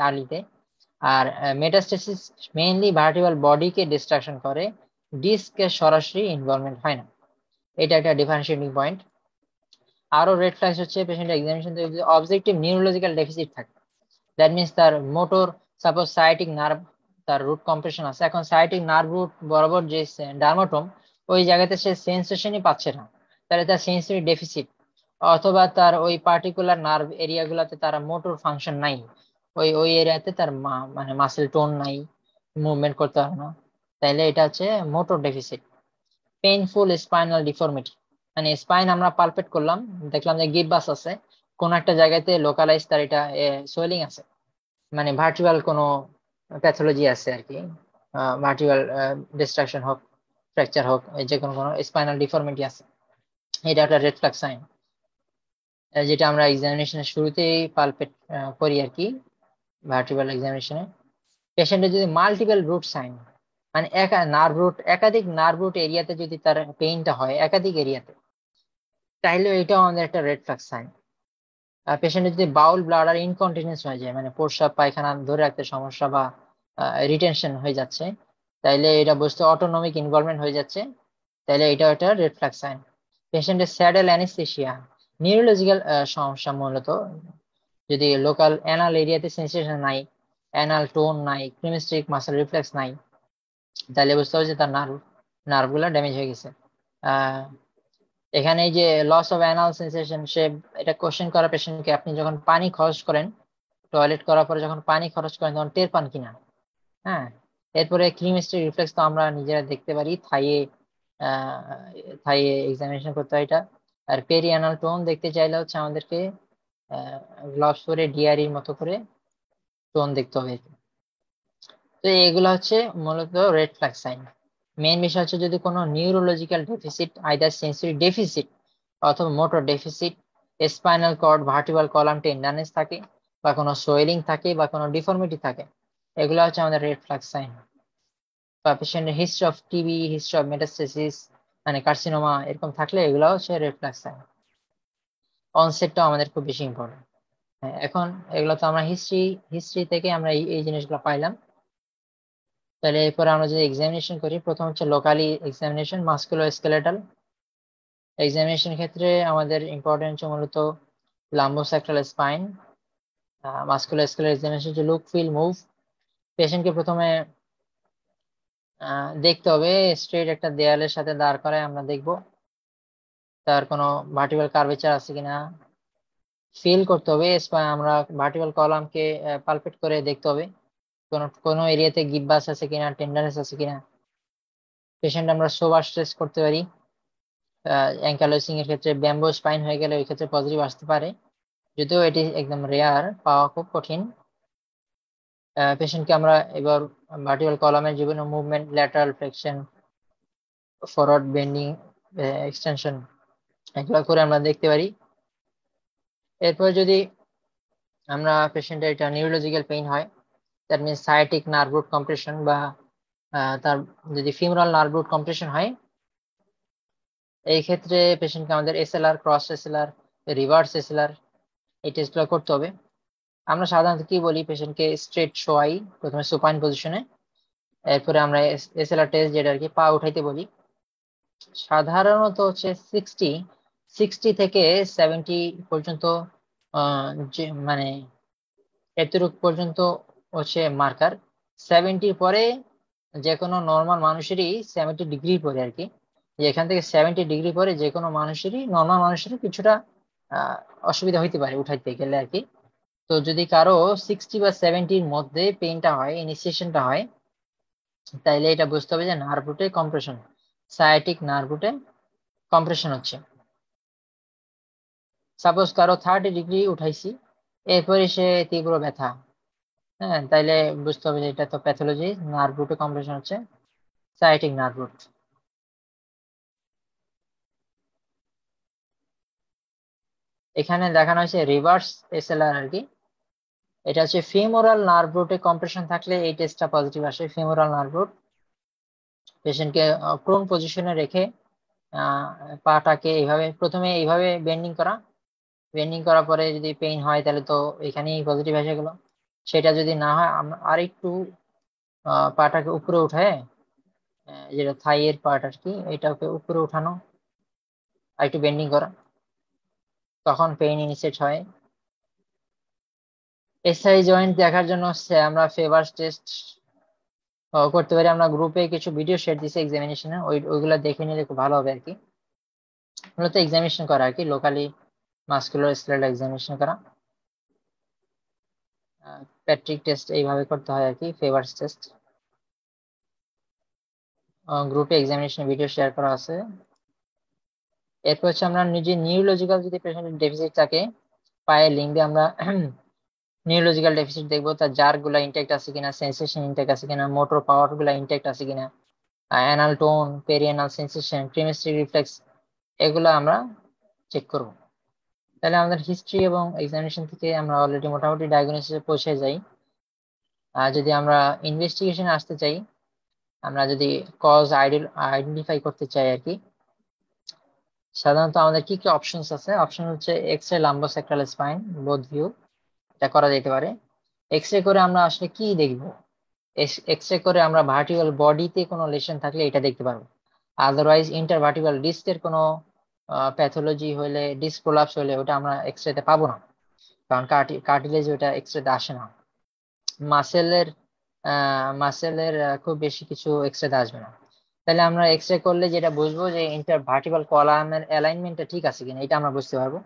Speaker 1: আর্লিতে। আর মেটাস্টেসিস মেইনলি ভার্টিবল বডিকে ডিস্ট্রাকশন করে, ডিস্কে সরাসরি ইনভলভমেন্ট হয় না। এটা একটা ডিফারেন্সিয়েটিং পয়েন্ট। আরো রেড ফ্ল্যাগস হচ্ছে পেশেন্ট এক্সামিনেশন থেকে যদি অবজেক্টিভ নিউরোলজিক্যাল ডেফিসিট থাকে, দ্যাট মিনস তার মোটর, সাপোজ সায়াটিক নার্ভ, তার রুট কম্প্রেশন আছে, এখন সায়াটিক নার্ভ রুট বরাবর যে ডার্মাটোম, ওই জায়গাতে সে সেন্সেশনই পাচ্ছে না, তাহলে তার সেন্সরি ডেফিসিট। অথবা তার ওই পার্টিকুলার নার্ভ এরিয়া গুলাতে তার মোটর ফাংশন নাই, ওই ওই এরিয়াতে তার মানে মাসেল টোন নাই, মুভমেন্ট করতে পারে না, তাইলে এটা হচ্ছে motor deficit. Painful spinal deformity, মানে স্পাইন আমরা পালপেট করলাম, দেখলাম যে গিববাস আছে, কোন একটা জায়গাতে লোকালাইজ তার এটা সোয়েলিং আছে, মানে ভার্টিবাল কোনো প্যাথোলজি আছে আর কি, ভার্টিবাল ডিস্ট্রাকশন হোক, ফ্র্যাকচার হোক, যে কোনো কোনো স্পাইনাল ডিফর্মিটি আছে, এটা একটা রেড ফ্ল্যাগ সাইন, যেটা আমরা এক্সামিনেশনের শুরুতেই পালপেট করি আর কি, ভার্টিবাল এক্সামিনেশনে। পেশেন্টের যদি মাল্টিপল রুট সাইন, মানে একাধিক নার্ভ রুট এরিয়াতে যদি তার পেইনটা হয় একাধিক এরিয়াতে, তাহলে এটাও আমাদের একটা রেড ফ্ল্যাগ সাইন। পেশেন্টের যদি বাউল ব্লাডার ইনকন্টিনিউস হয়ে যায়, মানে প্রস্রাব পায়খানা ধরে রাখতে সমস্যা বা রিটেনশন হয়ে যাচ্ছে, তাইলে এটা বুঝতে অটোনমিক ইনভলভমেন্ট হয়ে যাচ্ছে, তাইলে এটাও একটা রেড ফ্ল্যাগ সাইন। পেশেন্টের স্যাডেল অ্যানেস্থেসিয়া, নিউরোলজিক্যাল সমস্যা মূলত, যদি লোকাল অ্যানাল এরিয়াতে সেন্সেশন নাই, অ্যানাল টোন নাই, ক্রিমিস্ট্রিক মাসেল রিফ্লেক্স নাই, তাহলে বুঝতে হবে যে তার নার্ভ গুলা ড্যামেজ হয়ে গেছে। এখানে এই যে লস অফ অ্যানাল সেন্সেশন, সে এটা কোশ্চেন করা পেশেন্টকে, আপনি যখন পানি খরচ করেন, টয়লেট করার পরে যখন পানি খরচ করেন তখন টের পান কিনা। হ্যাঁ, এরপরে ক্রিমিস্ট্রিক রিফ্লেক্স তো আমরা নিজেরা দেখতে পারি, থাইয়ে এক্সামিনেশন করতে হয় এটা। আর পেরিয়ানাল টোন দেখতে চাইলে হচ্ছে আমাদেরকে গ্লাভস পরে ডিআরির মতো করে টোন দেখতে হবে। তো এগুলো হচ্ছে মূলত রেড ফ্ল্যাগ সাইন। মেইন বিষয় হচ্ছে যদি কোনো neurological deficit, either sensory deficit অথবা motor deficit, spinal cord vertebral column tenderness থাকে, বা কোনো সোয়েলিং থাকে, বা কোনো ডিফর্মিটি থাকে, এগুলো হচ্ছে আমাদের রেড ফ্ল্যাগ সাইন। বা পেশেন্টের history of TB, history of metastasis, মানে কার্সিনোমা এরকম থাকলে এগুলো হচ্ছে রেড ফ্ল্যাগ সাইন। অনসেটটাও আমাদের খুব বেশি ইম্পর্টেন্ট। হ্যাঁ, এখন এগুলো তো আমরা হিস্ট্রি থেকে আমরা এই জিনিসগুলো পাইলাম। তাহলে এরপরে আমরা যদি এক্সামিনেশন করি, প্রথম হচ্ছে লোকালি এক্সামিনেশন, মাস্কুলোস্কেলেটাল এক্সামিনেশন ক্ষেত্রে আমাদের ইম্পর্টেন্ট হচ্ছে মূলত লাম্বোস্যাক্রাল স্পাইন। মাস্কুলোস্কেলেটাল এক্সামিনেশন হচ্ছে লুক, ফিল, মুভ। পেশেন্টকে প্রথমে দেখতে হবে স্ট্রেট একটা দেয়ালের সাথে দাঁড় করায় আমরা দেখব তার কোনো ভার্টিক্যাল কার্ভেচার আছে কিনা, ফিল করতে হবে, আমরা ভার্টিক্যাল কলামকে পালপেট করে দেখতে হবে কোনো এরিয়াতে গিববাস আছে কিনা, টেন্ডারনেস আছে কিনা। পেশেন্ট আমরা সোবার স্ট্রেস করতে পারি, অ্যাঙ্কালোসিং এর ক্ষেত্রে ব্যাম্বো স্পাইন হয়ে গেলে ওই ক্ষেত্রে পজিটিভ আসতে পারে, যদিও এটি একদম রেয়ার, পাওয়া খুব কঠিন। পেশেন্টকে আমরা এবার ভার্টিক্যাল কলামের বিভিন্ন movement, lateral flexion, forward bending, extension, এগুলো করে আমরা দেখতে পারি। এরপর যদি আমরা পেশেন্টের এটা নিউরোলজিক্যাল পেইন হয়, that means sciatic nerve root compression, বা তার যদি ফিমোরাল নার্ভ রুট কম্প্রেশন হয়, এই ক্ষেত্রে পেশেন্টকে আমাদের SLR, cross SLR, reverse SLR এই টেস্টগুলো করতে হবে। আমরা সাধারণত কি বলি, পেশেন্টকে স্ট্রেট শোয়াই প্রথমে সুপাইন পজিশনে, এরপরে আমরা এসএলআর টেস্ট যেটা আর কি পা উঠাইতে বলি। সাধারণত হচ্ছে 60 থেকে 70 পর্যন্ত যে মানে এতটুকু পর্যন্ত হচ্ছে মার্কার। 70 পরে যে কোনো নর্মাল মানুষেরই 70 ডিগ্রি পরে আর কি, যে এখান থেকে 70 ডিগ্রি পরে যে কোনো মানুষেরই নর্মাল মানুষেরই কিছুটা আহ অসুবিধা হইতে পারে উঠাইতে গেলে আর কি। তো যদি কারো 60 বা 70-র মধ্যে পেইনটা হয়, ইনিশিয়েশনটা হয়, তাইলে এটা বুঝতে হবে যে নার্ভ রুটে কম্প্রেশন, সায়াটিক নার্ভ রুটে কম্প্রেশন হচ্ছে। সাপোজ কারো 30 ডিগ্রি উঠাইছি, এরপরে সে তীব্র ব্যথা, হ্যাঁ, তাইলে বুঝতে হবে যে এটা তো প্যাথোলজি, নার্ভ রুটে কম্প্রেশন হচ্ছে, সায়াটিক নার্ভ রুট। এখানে দেখানো হয়েছে রিভার্স এসএলআর আর কি। এটা হচ্ছে ফিমোরাল নার্ভ রুটে কম্প্রেশন থাকলে এই টেস্টটা পজিটিভ আসে। ফিমোরাল নার্ভ রুট, পেশেন্টকে প্রোন পজিশনে রেখে পাটাকে এইভাবে প্রথমে এইভাবে বেন্ডিং করা, বেন্ডিং করার পরে যদি পেইন হয় তাহলে তো এখানেই পজিটিভ এসে গেল। সেটা যদি না হয় আমরা আর একটু পাটাকে উপরে উঠায়, যেটা থাইয়ের পার্ট আর কি, এটাকে উপরে উঠানো আর একটু বেন্ডিং করা, তখন পেইন ইনিশিয়েট হয়। এসআই জয়েন্ট দেখার জন্য আমরা ফেভার্স টেস্ট করতে পারি। আমরা গ্রুপে কিছু ভিডিও শেয়ার দিছি এক্সামিনেশনে, ওইগুলা দেখে নিলে খুব ভালো হবে আর কি। মূলত এক্সামিনেশন করা আর কি, লোকালি মাস্কুলার স্কেলেটাল এক্সামিনেশন করা। প্যাট্রিক টেস্ট এইভাবে করতে হয় আর কি, ফেভার্স টেস্ট। গ্রুপে এক্সামিনেশন ভিডিও শেয়ার করা আছে। এরপর হচ্ছে আমরা নিজে নিউরোলজিক্যাল যদি পেশেন্টের ডেফিসিট থাকে, পায়ের লিম্বে আমরা নিউরোলজিক্যাল ডেফিসিট দেখবো, তার জার গুলা ইনটেক্ট আছে কিনা, সেন্সেশন ইনটেক্ট আছে কিনা, মোটর পাওয়ার গুলা ইনটেক্ট আছে কিনা, anal tone, perianal sensation, cremasteric reflex, এগুলো আমরা চেক করব। তাহলে আমাদের হিস্ট্রি এবং এক্সামিনেশন থেকে আমরা অলরেডি মোটামুটি ডায়াগনোসিসে পৌঁছে যাই। আর যদি আমরা ইনভেস্টিগেশনে আসতে চাই, আমরা যদি কজ আইডেন্টিফাই করতে চাই আর কি, সাধারণত আমাদের কি কি অপশনস আছে? অপশন হচ্ছে এক্স রে লাম্বোস্যাক্রাল স্পাইন, বোথ ভিউ, এটা করা যেতে পারে। এক্স রে করে আমরা আসলে কি দেখব? এক্স রে করে আমরা ভার্টিক্যাল বডিতে কোনো লেশন থাকলে এটা দেখতে পারবো। আদারওয়াইজ ইন্টারভার্টিক্যাল ডিস্কের কোনো প্যাথোলজি হলে, ডিস্ক প্রোলাপস হলে, ওটা আমরা এক্স রেতে পাবো না, কারণ কার্টিলেজ ওটা এক্স রেতে আসে না। মাসেলের মাসেলের খুব বেশি কিছু এক্স রেতে আসবে না। তাহলে আমরা এক্স রে করলে যেটা বুঝবো যে ইন্টারভার্টিক্যাল কলামের অ্যালাইনমেন্টটা ঠিক আছে কিনা, এটা আমরা বুঝতে পারবো।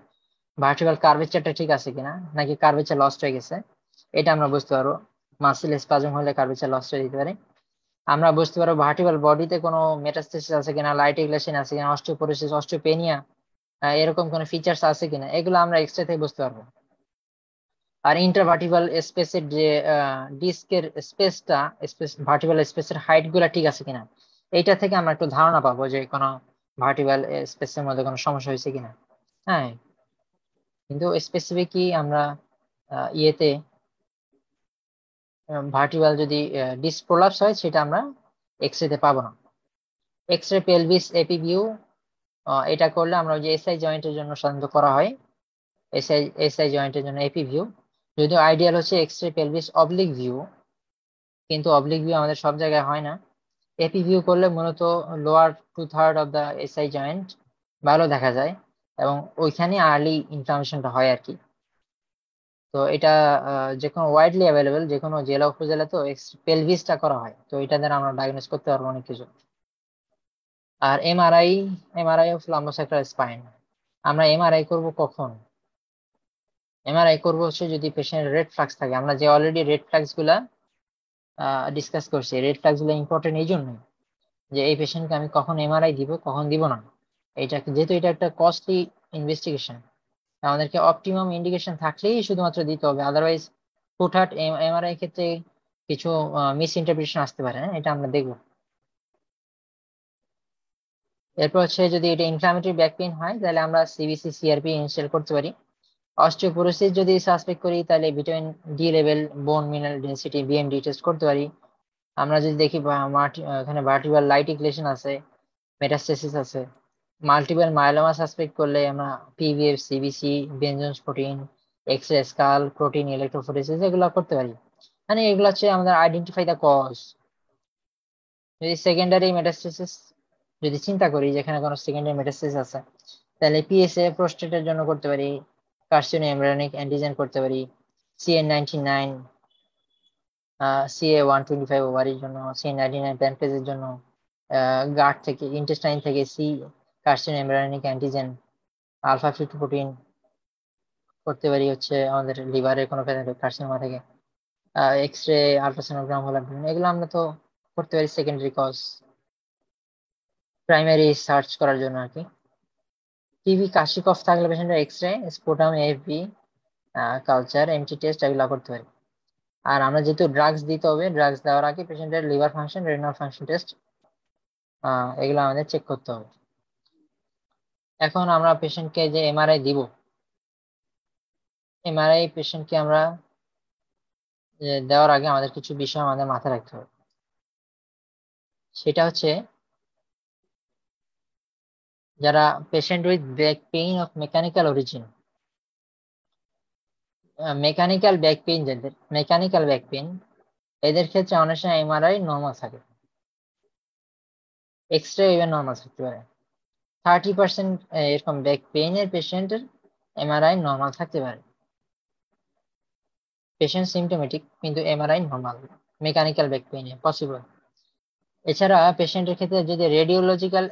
Speaker 1: ভার্টিক্যাল কার্ভেচারটা ঠিক আছে কিনা, নাকি কার্ভেচার লস্ট হয়ে গেছে, এটা আমরা বুঝতে পারবো। মাসেল স্পাজম হলে কার্ভেচার লস্ট হয়ে যেতে পারে। আমরা বুঝতে পারবো ভার্টিক্যাল বডিতে কোনো মেটাস্টেসিস আছে কিনা, লাইট ইগলেশন আছে কিনা, অস্টিওপোরোসিস, অস্টিওপেনিয়া, এরকম কোনো ফিচার্স আছে কিনা, এগুলো আমরা এক্স রে থেকে বুঝতে পারবো। আর ইন্টারভার্টিক্যাল স্পেসের যে ডিস্কের স্পেসটা, ভার্টিক্যাল স্পেসের হাইট গুলা ঠিক আছে কিনা, এইটা থেকে আমরা একটু ধারণা পাবো যে কোনো ভার্টিক্যাল স্পেসের মধ্যে কোনো সমস্যা হয়েছে কিনা। হ্যাঁ, কিন্তু স্পেসিফিকই আমরা ইয়েতে ভার্টিক্যাল যদি ডিস্ক প্রোলাপস হয়, সেটা আমরা এক্স রে তে পাবো না। X ray pelvis AP view, এটা করলে আমরা যে এসআই জয়েন্টের জন্য সাধারণত করা হয়, এসআই জয়েন্টের জন্য এপি ভিউ। যদিও আইডিয়াল হচ্ছে X ray pelvis oblique view, কিন্তু অবলিক ভিউ আমাদের সব জায়গায় হয় না। এপি ভিউ করলে মূলত lower 2/3 of the SI joint ভালো দেখা যায়, এবং ওইখানে আর্লি ইনফ্লামেশনটা হয় আর কি। তো এটা যে কোনো ওয়াইডলি অ্যাভেলেবেল, যে কোনো জেলা উপজেলা তো পেলভিসটা করা হয়, তো এটা দ্বারা আমরা ডায়াগনোস করতে পারবো অনেক কিছু। আর এমআরআই অফ লাম্বোস্যাক্রাল স্পাইন, আমরা এমআরআই করব কখন? এমআরআই করব হচ্ছে যদি পেশেন্ট রেড ফ্লাক্স থাকে। আমরা যে অলরেডি রেড ফ্লাক্স গুলা ডিসকাস করছি, রেড ফ্লাক্স গুলো ইম্পর্টেন্ট এই জন্যই যে এই পেশেন্টকে আমি কখন এমআরআই দিব, কখন দিব না, এটা যেহেতু এটা একটা কস্টলি ইনভেস্টিগেশন, আমাদেরকে অপটিমাম ইন্ডিকেশন থাকলেই শুধুমাত্র দিতে হবে। আদারওয়াইজ হুটহাট এমআরআই ক্ষেত্রে কিছু মিস ইন্টারপ্রিটেশন আসতে পারে, হ্যাঁ, এটা আমরা দেখবো। এরপর হচ্ছে যদি এটা ইনফ্লামেটরি ব্যাক পেইন হয়, তাহলে আমরা সিবিসি সিআরপি ইনস্টল করতে পারি। অস্টিওপোরোসিস যদি সাসপেক্ট করি, তাহলে ভিটামিন ডি লেভেল, বোন মিনারেল ডেনসিটি, বিএমডি টেস্ট করতে পারি। আমরা যদি দেখি এখানে ভার্টিব্রাল লাইট ইগলেশন আছে, মেটাস্টেসিস আছে, মাল্টিপল মাইলোমা সাসপেক্ট করলে আমরা PBF, CBC, Bence Jones protein, X ray, skull, protein, electrophoresis এগুলো করতে পারি। মানে এগুলো হচ্ছে আমাদের আইডেন্টিফাই দ্য কজ। যদি সেকেন্ডারি মেটাস্টেসিস যদি চিন্তা করি যেখানে কোনো সেকেন্ডারি মেটাস্টেসিস আছে, তাহলে পিএসএ প্রোস্টেটের জন্য করতে পারি, কার্সিনো এমব্রায়োনিক অ্যান্টিজেন করতে পারি, CA99, CA125 ওভারির জন্য, CA99 প্যানক্রিয়াসের জন্য, গাট থেকে ইন্টেস্টাইন থেকে কার্সিনো এমব্রায়োনিক অ্যান্টিজেন, আলফা ফিটোপ্রোটিন করতে পারি হচ্ছে আমাদের লিভারের কোনো কার্সিনোমা থেকে, এক্স রে, আলট্রাসোনোগ্রাম, হলো এগুলো আমরা তো করতে পারি সেকেন্ডারি কজ, প্রাইমারি সার্চ করার জন্য আর কি। টিবি, কাশি, কফ থাকলে পেশেন্টের X ray, sputum, FB, culture, MT test এগুলো করতে পারি। আর আমরা যেহেতু ড্রাগস দিতে হবে, ড্রাগস দেওয়ার আগে পেশেন্টের liver function, renal function test এগুলো আমাদের চেক করতে হবে। এখন আমরা পেশেন্টকে যে এমআরআই দিব, এমআরআই পেশেন্টকে আমরা দেওয়ার আগে আমাদের কিছু বিষয় আমাদের মাথায় রাখতে হবে। সেটা হচ্ছে যারা patient with back pain of mechanical origin, mechanical back pain, যাদের মেকানিক্যাল ব্যাক পেইন, এদের ক্ষেত্রে অনেক সময় এমআরআই নর্মাল থাকে, এক্স রে ইভেন নর্মাল থাকতে পারে। 30% এরকম ব্যাক পেইন এর পেশেন্টের এমআরআই নর্মাল থাকতে পারে, পেশেন্ট সিমটোমেটিক কিন্তু এমআরআই নর্মাল মেকানিক্যাল ব্যাক পেইনে পসিবল। এছাড়া পেশেন্টের ক্ষেত্রে যদি রেডিওলজিক্যাল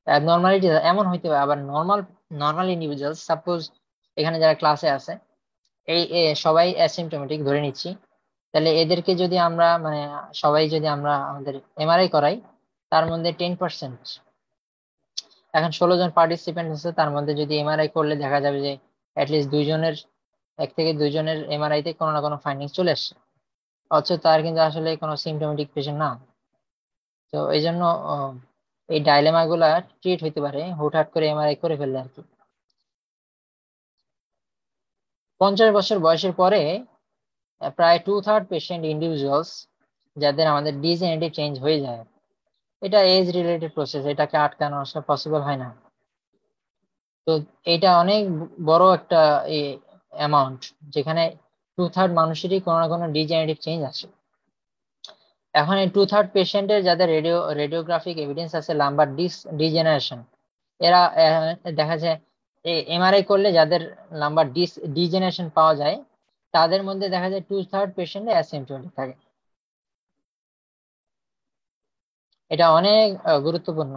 Speaker 1: অ্যাবনর্মালিটি এমন হইতে পারে, আবার নর্মাল ইন্ডিভিজুয়াল, সাপোজ এখানে যারা ক্লাসে আছে এই সবাই অ্যাসিমটোমেটিক ধরে নিচ্ছি, তাহলে এদেরকে যদি আমরা মানে সবাই যদি আমরা আমাদের এমআরআই করাই, তার মধ্যে 10%, এখন 16 জন পার্টিসিপেন্ট আছে, তার মধ্যে যদি এমআরআই করলে দেখা যাবে যে অ্যাটলিস্ট এক থেকে দুইজনের এমআরআই তে কোনো না কোনো ফাইন্ডিং চলে আসছে, অথচ তার কিন্তু আসলে কোনো সিমটোমেটিক পেশেন্ট না। তো এই জন্য এই ডাইলেমা গুলা ট্রিট হইতে পারে হুটহাট করে এমআরআই করে ফেললে আর কি। 50 বছর বয়সের পরে প্রায় 2/3 পেশেন্ট ইন্ডিভিজুয়ালস যাদের আমাদের ডিজেনারেটিভ চেঞ্জ হয়ে যায়, এটা এজ রিলেটেড প্রসেস, এটাকে আটকানো আসলে পসিবল হয় না। তো এটা অনেক বড় একটা অ্যামাউন্ট, যেখানে 2/3 মানুষেরই কোনো না কোনো ডিজেনারেটিভ চেঞ্জ আছে। এখন এই 2/3 পেশেন্টের যাদের রেডিওগ্রাফিক এভিডেন্স আছে লাম্বার ডিজেনারেশন, এরা দেখা যায় এমআরআই করলে যাদের লাম্বার ডিজেনারেশন পাওয়া যায়, তাদের মধ্যে দেখা যায় 2/3 পেশেন্ট অ্যাসিমপ্টমেটিক থাকে। এটা অনেক গুরুত্বপূর্ণ।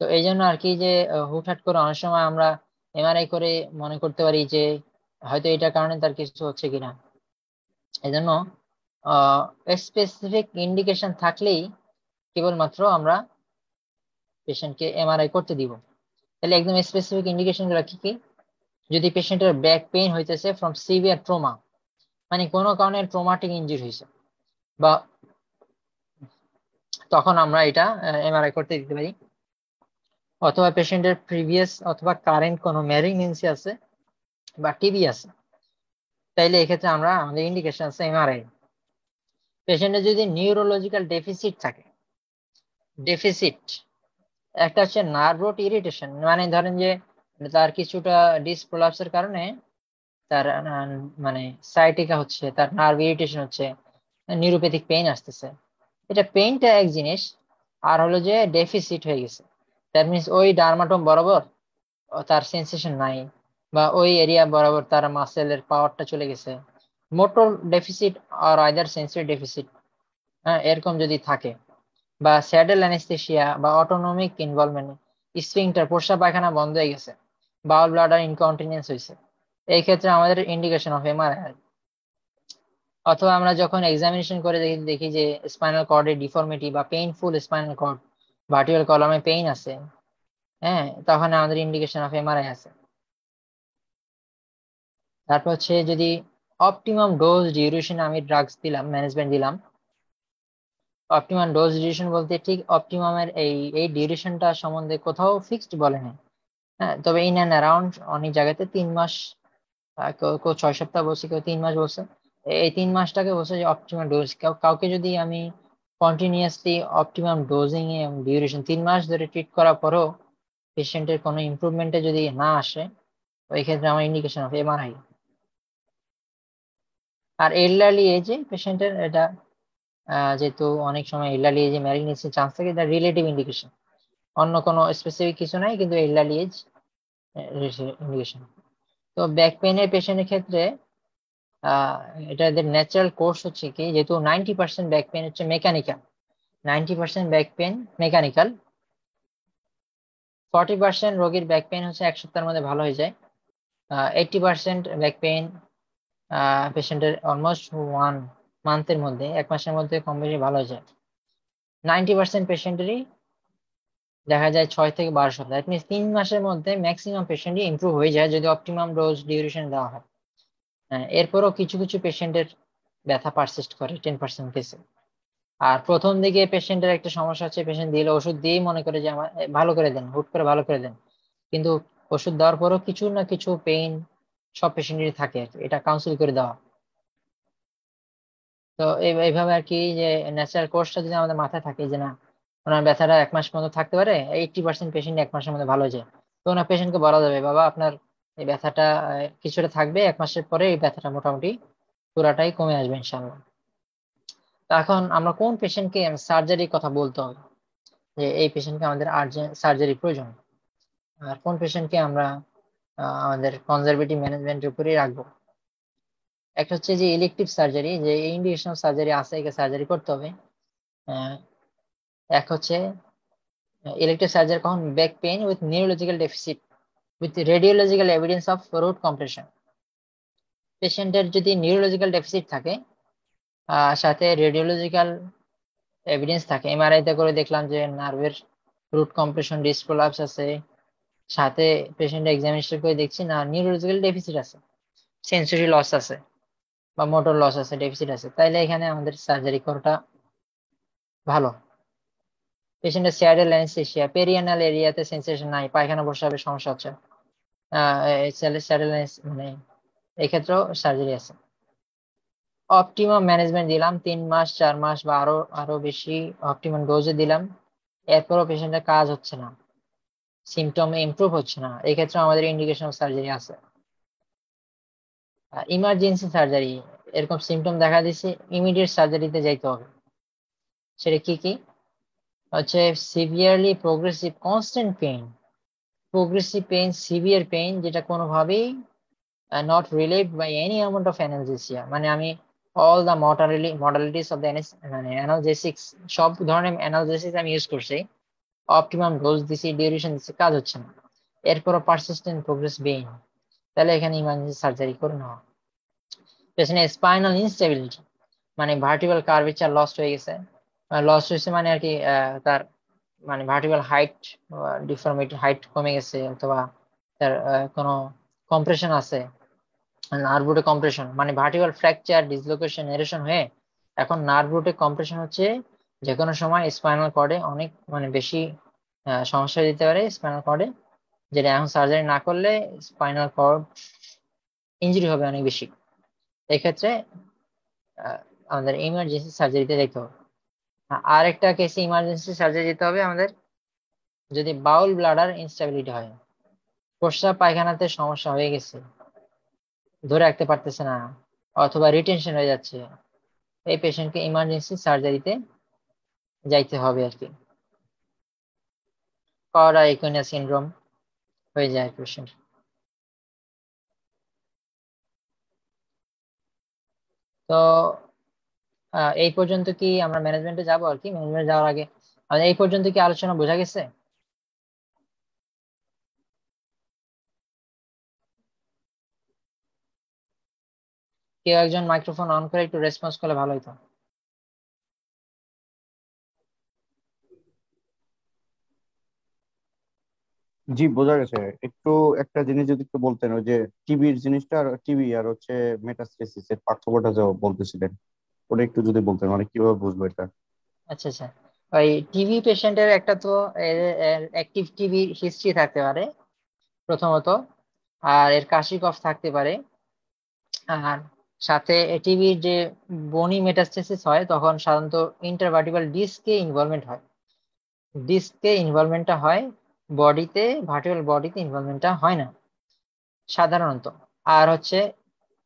Speaker 1: তো এই জন্য আর কি যে হুটহাট করে অনেক সময় আমরা এমআরআই করে মনে করতে পারি যে হয়তো এটার কারণে তার কিছু হচ্ছে কিনা। এই জন্য স্পেসিফিক ইন্ডিকেশন থাকলেই কেবলমাত্র আমরা পেশেন্টকে এমআরআই করতে দিব। তাহলে একদম স্পেসিফিক ইন্ডিকেশন গুলো কি কি? যদি পেশেন্টের ব্যাক পেইন হইতেছে ফ্রম সিভিয়ার ট্রমা, মানে কোনো কারণে ট্রমাটিক ইনজুরি হয়েছে, বা তখন আমরা এটা এমআরআই করতে দিতে পারি। অথবা পেশেন্টের প্রিভিয়াস অথবা কারেন্ট কোনো ম্যালিগন্যান্সি আছে বা টিবি আছে, তাইলে এক্ষেত্রে আমরা আমাদের ইন্ডিকেশন আছে এমআরআই। পেশেন্টের যদি নিউরোলজিক্যাল ডেফিসিট থাকে, ডেফিসিট একটা হচ্ছে নার্ভ রুট ইরিটেশন, মানে ধরেন যে তার কিছুটা ডিস্ক প্রলাপসের কারণে তার মানে সাইটিকা হচ্ছে, তার নার্ভ ইরিটেশন হচ্ছে, নিউরোপ্যাথিক পেইন আসতেছে। এটা পেইনটা এক জিনিস, আর হলো যে ডেফিসিট হয়ে গেছে, দ্যাট মিনস ওই ডার্মাটোম বরাবর তার সেন্সেশন নাই, বা ওই এরিয়া বরাবর তার মাসেলের পাওয়ারটা চলে গেছে। Motor deficit are either sensory deficit, এরকম যদি থাকে, বা স্যাডেল অ্যানেস্থেসিয়া বা অটোনমিক ইনভলভমেন্ট, স্ফিংটার প্রস্রাব পায়খানা বন্ধ হয়ে গেছে, বাউল ব্লাডার ইনকন্টিনেন্স হয়েছে, এই ক্ষেত্রে আমাদের ইন্ডিকেশন অফ এমআরআই। অথবা আমরা যখন এক্সামিনেশন করে দেখি যে স্পাইনাল কর্ডের ডিফর্মিটি বা পেইনফুল স্পাইনাল কর্ড, ভার্টিব্রাল কলামে পেইন আছে, হ্যাঁ, তখন আমাদের ইন্ডিকেশন অফ এমআরআই আছে। তারপর হচ্ছে যদি অপটিমাম ডোজ ডিউরেশন আমি ড্রাগস দিলাম, ম্যানেজমেন্ট দিলাম, অপটিমাম ডোজ ডিউরেশন বলতে ঠিক অপটিমামের এই ডিউরেশনটা সম্বন্ধে কোথাও ফিক্সড বলে না, হ্যাঁ, তবে ইন অ্যান্ড অ্যারাউন্ড অনেক জায়গাতে 3 মাস, কেউ 6 সপ্তাহ বলছে, কেউ 3 মাস বলছে। এই 3 মাসটাকে বলছে যে অপটিমাম ডোজ। কাউকে যদি আমি কন্টিনিউয়াসলি অপটিমাম ডোজিং এ ডিউরেশন 3 মাস ধরে ট্রিট করার পরেও পেশেন্টের কোনো ইমপ্রুভমেন্টে যদি না আসে, ওই ক্ষেত্রে আমার ইন্ডিকেশন অফ এমআরআই। আর এল্ডারলি এজে পেশেন্টের এটা যেহেতু অনেক সময় এল্ডারলি এজে ম্যালিগনেন্সির চান্স থাকে, এটা রিলেটিভ ইন্ডিকেশন, অন্য কোনো স্পেসিফিক কিছু নাই, কিন্তু এল্ডারলি এজ ইন্ডিকেশন। তো ব্যাক পেইনের পেশেন্টের ক্ষেত্রে আহ এটা এদের ন্যাচারাল কোর্স হচ্ছে কি, যেহেতু 90% ব্যাক পেইন হচ্ছে মেকানিক্যাল, 90% ব্যাক পেইন মেকানিক্যাল, 40% রোগীর ব্যাক পেইন হচ্ছে 1 সপ্তাহের মধ্যে ভালো হয়ে যায়, 80% ব্যাক পেইন পেশেন্টের অলমোস্ট 1 মান্থের মধ্যে, 1 মাসের মধ্যে কম বেশি ভালো হয়ে যায়। 90% পেশেন্টেরই দেখা যায় 6 থেকে 12 সপ্তাহ, দ্যাট মিনস 3 মাসের মধ্যে ম্যাক্সিমাম পেশেন্টই ইমপ্রুভ হয়ে যায় যদি অপটিমাম ডোজ ডিউরেশন দেওয়া হয়। এরপরও কিছু কিছু পেশেন্টের ব্যথা পারসিস্ট করে 10% কেসে। আর প্রথম দিকে পেশেন্টের একটা সমস্যা হচ্ছে, পেশেন্ট দিলে ওষুধ দিয়েই মনে করে যে আমার ভালো করে দেন, হুট করে ভালো করে দেন, কিন্তু ওষুধ দেওয়ার পরও কিছু না কিছু পেইন সব পেশেন্টেরই থাকে আর কি, এটা কাউন্সিল করে দেওয়া। তো এইভাবে আর কি, যে ন্যাচারাল কোর্সটা যদি আমাদের মাথায় থাকে যে না, ওনার ব্যথাটা 1 মাস মতো থাকতে পারে, 80% পেশেন্ট 1 মাসের মধ্যে ভালো হয়ে যায়, তো ওনার পেশেন্টকে বলা যাবে বাবা আপনার এই ব্যথাটা কিছুটা থাকবে, 1 মাসের পরে এই ব্যথাটা মোটামুটি পুরাটাই কমে আসবে ইনশাল্লাহ। তো এখন আমরা কোন পেশেন্টকে সার্জারির কথা বলতে হবে, যে এই পেশেন্টকে আমাদের আর্জেন্ট সার্জারি প্রয়োজন, আর কোন পেশেন্টকে আমরা আমাদের কনজারভেটিভ ম্যানেজমেন্টের উপরেই রাখবো। একটা হচ্ছে যে ইলেকটিভ সার্জারি, যে ইন্ডিকেশন সার্জারি আছে, একে সার্জারি করতে হবে। আহ, এক হচ্ছে ইলেকটিভ সার্জারি কখন, back pain with neurological deficit with radiological evidence of root compression. পেশেন্টের যদি নিউরোলজিক্যাল ডেফিসিট থাকে, সাথে রেডিওলজিক্যাল এভিডেন্স থাকে, এমআরআই তে করে দেখলাম যে নার্ভের রুট কম্প্রেশন ডিস্ক প্রলাপস আছে, সাথে পেশেন্ট এক্সামিনেশন করে দেখছি না নিউরোলজিক্যাল ডেফিসিট আছে, সেন্সরি লস আছে বা মোটর লস আছে, ডেফিসিট আছে, তাইলে এখানে আমাদের সার্জারি করাটা ভালো। পেশেন্টের স্যাডেল অ্যানেস্থেসিয়া, পেরিয়ানাল এরিয়াতে সেন্সেশন নাই, পায়খানা প্রস্রাবের সমস্যা হচ্ছে, স্যাডেল মানে এই ক্ষেত্রেও সার্জারি আছে। অপটিমাম ম্যানেজমেন্ট দিলাম 3 মাস 4 মাস বা আরো আরো বেশি অপটিমাম ডোজে দিলাম, এরপরও পেশেন্টের কাজ হচ্ছে না, সিমটম ইমপ্রুভ হচ্ছে না, এই ক্ষেত্রে আমাদের ইন্ডিকেশন অফ সার্জারি আছে। ইমার্জেন্সি সার্জারি, এরকম সিমটম দেখা দিচ্ছে, ইমিডিয়েট সার্জারিতে যাইতে হবে। সেটা কি কি হচ্ছে, severely progressive constant pain, progressive pain, severe pain, যেটা কোনোভাবেই not relieved by any amount of analgesia, মানে আমি all the modalities of the মানে অ্যানালজেসিক্স, সব ধরনের অ্যানালজেসিস আমি ইউজ করছি, অপটিমাম ডোজ দিছি, ডিউরেশন দিছি, কাজ হচ্ছে না, এরপরও পারসিস্টেন্ট প্রোগ্রেস পেইন, তাহলে এখানে ইমার্জেন্সি সার্জারি করে নেওয়া। পেশেন্টের স্পাইনাল ইনস্টেবিলিটি, মানে ভার্টিক্যাল কার্ভেচার লস্ট হয়ে গেছে, লস্ট হয়েছে মানে আর কি তার মানে ভার্টিক্যাল হাইট ডিফর্মিটি হাইট কমে গেছে, অথবা তার কোনো কম্প্রেশন আছে, নার্ভ রুটে কম্প্রেশন, মানে ভার্টিক্যাল ফ্র্যাকচার ডিসলোকেশন এরেশন হয়ে এখন নার্ভ রুটে কম্প্রেশন হচ্ছে, যে কোনো সময় স্পাইনাল কর্ডে অনেক মানে বেশি সমস্যা দিতে পারে স্পাইনাল কর্ডে, যেটা এখন সার্জারি না করলে স্পাইনাল কর্ড ইনজুরি হবে অনেক বেশি। এক্ষেত্রে আহ, আমাদের ইমার্জেন্সি সার্জারিতে যেতে হবে। আর একটা কেসে ইমার্জেন্সি সার্জারি যেতে হবে আমাদের, যদি বাউল ব্লাডার ইনস্টেবিলিটি হয়, প্রস্রাব পায়খানাতে সমস্যা হয়ে গেছে, ধরে রাখতে পারতেছে না, অথবা রিটেনশন হয়ে যাচ্ছে, এই পেশেন্টকে ইমার্জেন্সি সার্জারিতে যাইতে হবে আর কি, করা ইকোনিয়া সিনড্রোম হয়ে যায় পেশেন্ট। তো এই পর্যন্ত কি আমরা ম্যানেজমেন্টে যাবো আর কি, ম্যানেজমেন্ট যাওয়ার আগে আমাদের এই পর্যন্ত কি আলোচনা বোঝা গেছে? কেউ একজন মাইক্রোফোন অন করে একটু রেসপন্স করলে ভালো হতো।
Speaker 3: জি, বোঝা গেছে। একটু একটা জিনিস যদি একটু বলতেন, ওই যে টিবির জিনিসটা, আর টিবি আর হচ্ছে মেটাস্টেসিস এর পার্থক্যটা যে বলতেছিলেন, ওটা একটু যদি বলতেন, মানে কিভাবে বুঝবো এটা।
Speaker 1: আচ্ছা আচ্ছা, ওই টিবি পেশেন্টের একটা তো অ্যাক্টিভ টিবি হিস্ট্রি থাকতে পারে প্রথমত, আর এর কাশি কফ থাকতে পারে, আর সাথে টিবির যে বনি মেটাস্টেসিস হয় তখন সাধারণত ইন্টারভার্টিব্রাল ডিস্কে ইনভলভমেন্ট হয়, ডিস্কে ইনভলভমেন্টটা হয়, বডিতে ভার্টিক্যাল বডিতে ইনভলভমেন্টটা হয় না। সাধারণত। আর হচ্ছে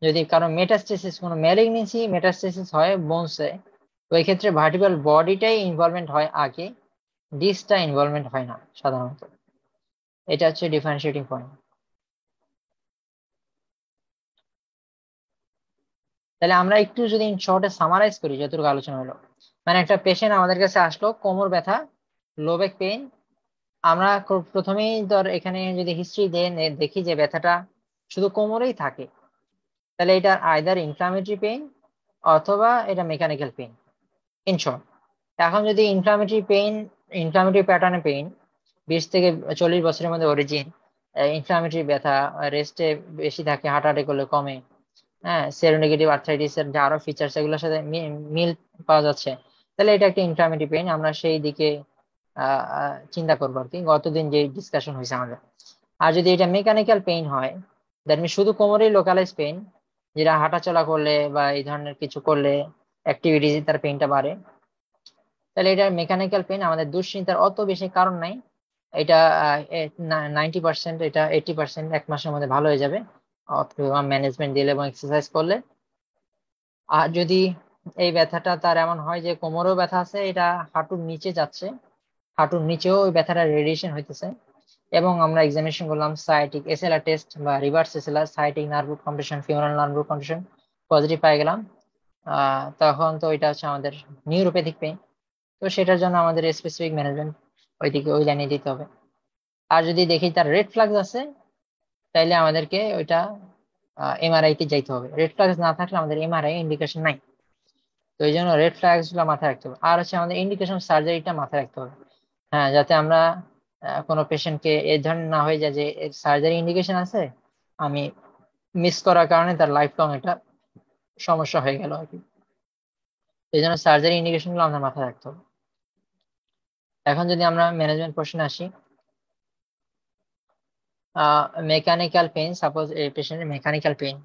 Speaker 1: যদি কারো মেটাস্টেসিস, কোনো ম্যালিগনেন্সি মেটাস্টেসিস হয় বোনসে, ওই ক্ষেত্রে ভার্টিব্রাল বডিটাই ইনভলভমেন্ট হয় আগে, ডিসটা ইনভলভমেন্ট হয় না সাধারণত। এটা হচ্ছে ডিফারেন্সিয়েটিং পয়েন্ট। তাহলে আমরা একটু যদি ইন শর্টে সামারাইজ করি যতটুকু আলোচনা হলো, মানে একটা পেশেন্ট আমাদের কাছে আসলো কোমর ব্যথা, লো ব্যাক পেইন। আমরা প্রথমেই ধর এখানে যদি হিস্ট্রি দেন দেখি যে ব্যথাটা শুধু কোমরেই থাকে, তাহলে এটা আইদার ইনফ্লামেটরি পেইন অথবা এটা মেকানিক্যাল পেইন ইন শর্ট। এখন যদি ইনফ্লামেটরি প্যাটার্নে পেইন 20 থেকে 40 বছরের মধ্যে অরিজিন, ইনফ্লামেটরি ব্যথা, রেস্টে বেশি থাকে, হাঁটাহাঁটি করলে কমে, হ্যাঁ, সেরোনেগেটিভ আর্থ্রাইটিস এর যে আরো ফিচার্স এগুলোর সাথে মিল পাওয়া যাচ্ছে, তাহলে এটা একটা ইনফ্লামেটরি পেইন। আমরা সেই দিকে চিন্তা করবো আর কি, গতদিন যে ডিসকাশন হয়েছে আমাদের। আর যদি এটা মেকানিক্যাল পেইন হয়, দ্যাট মিন শুধু কোমরেই লোকালাইজ পেইন, যেটা হাঁটাচলা করলে বা এই ধরনের কিছু করলে অ্যাক্টিভিটিস তার পেইনটা বাড়ে, তাহলে এটা মেকানিক্যাল পেইন। আমাদের দুশ্চিন্তার অত বেশি কারণ নাই। এটা 90%, এটা 80% 1 মাসের মধ্যে ভালো হয়ে যাবে অথবা ম্যানেজমেন্ট দিলে এবং এক্সারসাইজ করলে। আর যদি এই ব্যথাটা তার এমন হয় যে কোমরেও ব্যথা আছে, এটা হাঁটুর নিচে যাচ্ছে, হাঁটুর নিচেও ওই ব্যথাটা রেডিয়েশন হইতেছে, এবং আমরা এক্সামিনেশন করলাম সায়াটিক এসএলআর টেস্ট বা reverse SLR, sciatic nerve root condition, femoral nerve root condition positive পাই গেলাম, তখন তো এটা হচ্ছে আমাদের নিউরোপ্যাথিক পেইন। তো সেটার জন্য আমাদের স্পেসিফিক ম্যানেজমেন্ট ওইদিকে ওই লাইনে দিতে হবে। আর যদি দেখি তার রেড ফ্ল্যাগস আছে, তাইলে আমাদেরকে ওইটা এমআরআই তে যাইতে হবে। রেড ফ্ল্যাগস না থাকলে আমাদের এমআরআই ইন্ডিকেশন নাই, তো এই জন্য রেড ফ্ল্যাগস গুলো মাথায় রাখতে হবে। আর হচ্ছে আমাদের ইন্ডিকেশন সার্জারিটা মাথায় রাখতে হবে, হ্যাঁ, যাতে আমরা কোনো পেশেন্টকে এই ধরনের না হয়ে যায় যে সার্জারি ইন্ডিকেশন আছে, আমি মিস করার কারণে তার লাইফ লং এটা সমস্যা হয়ে গেল আর কি। এই জন্য সার্জারি ইন্ডিকেশন গুলো আমাদের মাথায় রাখতে হবে। এখন যদি আমরা ম্যানেজমেন্ট পোর্শনে আসি, মেকানিক্যাল পেইন, সাপোজ এই পেশেন্টের মেকানিক্যাল পেইন,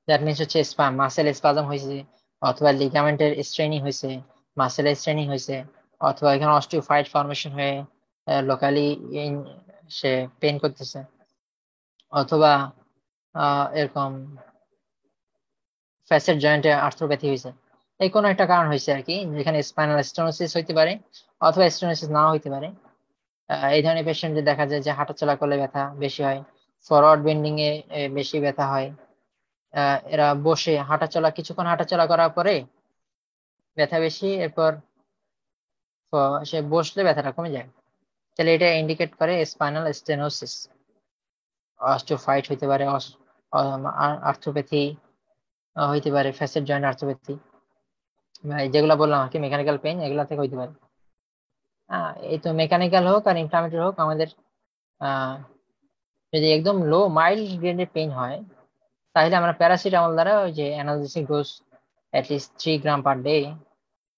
Speaker 1: দ্যাট মিনস হচ্ছে মাসেল স্পাজম হয়েছে, অথবা লিগামেন্টের স্ট্রেনিং হয়েছে, মাসেলের স্ট্রেনিং হয়েছে, অথবা এখানে অস্টিওফাইট ফর্মেশন হয়ে লোকালি সে পেন করতেছে, অথবা এরকম ফ্যাসেট জয়েন্টে আর্থ্রোপ্যাথি হয়েছে, এই কোনো একটা কারণ হয়েছে আর কি, যেখানে স্পাইনাল স্টেনোসিস হইতে পারে অথবা স্টেনোসিস নাও হইতে পারে। এই ধরনের পেশেন্টদের দেখা যায় যে হাঁটাচলা করলে ব্যথা বেশি হয়, ফরওয়ার্ড বেন্ডিং এ বেশি ব্যথা হয়, এরা বসে কিছুক্ষণ হাঁটাচলা করার পরে ব্যথা বেশি, এরপর সে বসলে ব্যথাটা কমে যায়, তাহলে এটা ইন্ডিকেট করে স্পাইনাল স্টেনোসিস। অস্টিওফাইট হইতে পারে, আর্থ্রোপ্যাথি হইতে পারে, ফ্যাসেট জয়েন্ট আর্থ্রোপ্যাথি, যেগুলো বললাম আর কি মেকানিক্যাল পেইন, এগুলা থেকে হইতে পারে। এই তো মেকানিক্যাল হোক আর ইনফ্লামেটরি হোক, আমাদের যদি একদম লো মাইল্ড গ্রেডের পেইন হয়, তাহলে আমরা প্যারাসিটামল দ্বারা ওই যে অ্যানালজেসিক ডোজ অ্যাটলিস্ট 3 গ্রাম পার ডে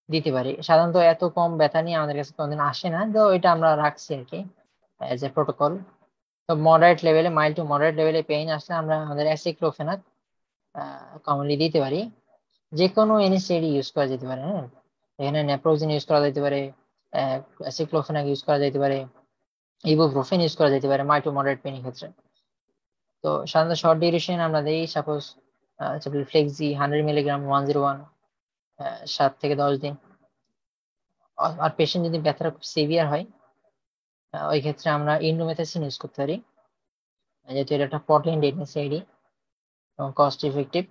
Speaker 1: দিতে পারি। সাধারণত এত কম ব্যথা নিয়ে আমাদের কাছে কোনদিন আসে না, তো এটা আমরা রাখছি আর কি এজ এ প্রোটোকল। তো মডারেট লেভেলে, মাইল্ড টু মডারেট লেভেলে পেইন আসলে আমরা আমাদের অ্যাসিক্লোফেনাক কমনলি দিতে পারি। যে কোনো এনএসএডি ইউজ করা যেতে পারে, হ্যাঁ, এখানে নেপ্রোজেন ইউজ করা যেতে পারে, অ্যাসিক্লোফেনাক ইউজ করা যেতে পারে, ইবুপ্রোফেন ইউজ করা যেতে পারে মাইল্ড টু মডারেট পেইনের ক্ষেত্রে। তো সাধারণত শর্ট ডিউরেশন আমরা দিই সাপোজ ফ্লেক্সি 100 মিলিগ্রাম 101, 7 থেকে 10 দিন। আর পেশেন্ট যদি ব্যথাটা খুব সিভিয়ার হয়, ওই ক্ষেত্রে আমরা ইন্ডোমেথাসিন ইউজ করতে পারি, যেহেতু এটা একটা পটেন্ট এনএসএডি এবং কস্ট ইফেক্টিভ।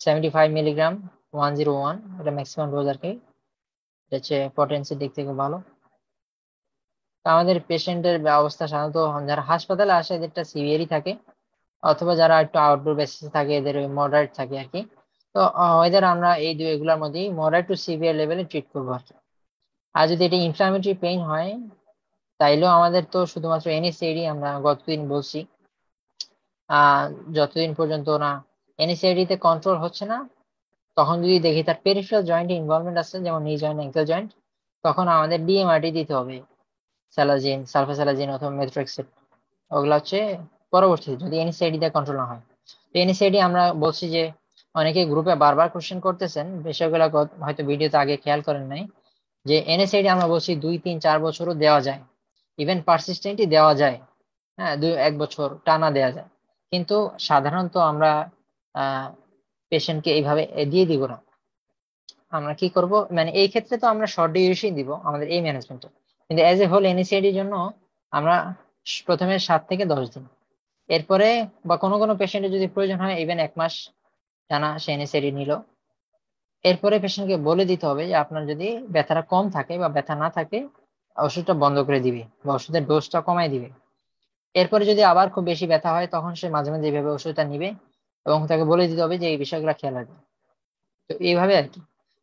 Speaker 1: 75 মিলিগ্রাম 101, এটা ম্যাক্সিমাম ডোজ আর কি, এটা হচ্ছে পটেন্সির দিক থেকে ভালো। তো আমাদের পেশেন্টের অবস্থা সাধারণত যারা হাসপাতালে আসে এদেরটা সিভিয়ারই থাকে, অথবা যারা একটু আউটডোর বেসিসে থাকে এদের মডারেট থাকে আর কি। তো এদের আমরা এই এগুলোর মধ্যেই মডারেট টু সিভিয়ার লেভেলে ট্রিট করবো আর কি। আর যদি এটা ইনফ্লামেটরি পেইন হয়, তাইলেও আমাদের তো শুধুমাত্র এনএসএডি আমরা গতদিন বলছি, যতদিন পর্যন্ত না এনএসএডি তে কন্ট্রোল হচ্ছে না, তখন যদি দেখি তার পেরিফেরাল জয়েন্টে ইনভলভমেন্ট আছে, যেমন নি জয়েন্ট, অ্যাঙ্কেল জয়েন্ট, তখন আমাদের ডিএমআরটি দিতে হবে, স্যালাজিন, সালফাস্যালাজিন অথবা মেথোট্রেক্সেট। ওগুলো হচ্ছে পরবর্তীতে যদি এনএসআইডি দিয়ে কন্ট্রোল না হয়। তো এনএসআইডি আমরা বলছি যে অনেকে গ্রুপে বারবার কোশ্চেন করতেছেন, বিষয়গুলো হয়তো ভিডিওতে আগে খেয়াল করেন নাই, যে এনএসআইডি আমরা বলছি 2, 3, 4 বছরও দেওয়া যায়, ইভেন পারসিস্টেন্টই দেওয়া যায়, হ্যাঁ, 1 বছর টানা দেওয়া যায়। কিন্তু সাধারণত আমরা পেশেন্টকে এইভাবে দিয়ে দিব না। আমরা কি করব, মানে এই ক্ষেত্রে তো আমরা শর্ট ডিউরেশন দিব আমাদের এই ম্যানেজমেন্টে, কিন্তু এজ এ হোল এনএসআইডির জন্য আমরা প্রথমে 7 থেকে 10 দিন, এরপরে বা কোনো কোনো পেশেন্টের যদি প্রয়োজন হয় ইভেন 1 মাস টানা সে এনএসআইডি নিল, এরপরে পেশেন্টকে বলে দিতে হবে যে আপনার যদি ব্যথাটা কম থাকে বা ব্যথা না থাকে ওষুধটা বন্ধ করে দিবে বা ওষুধের ডোজটা কমায় দিবে। এরপরে যদি আবার খুব বেশি ব্যথা হয় তখন সে মাঝে মাঝে এইভাবে ওষুধটা নিবে এবং তাকে বলে দিতে হবে যে এই বিষয়গুলো খেয়াল রাখবে। তো এইভাবে আর কি,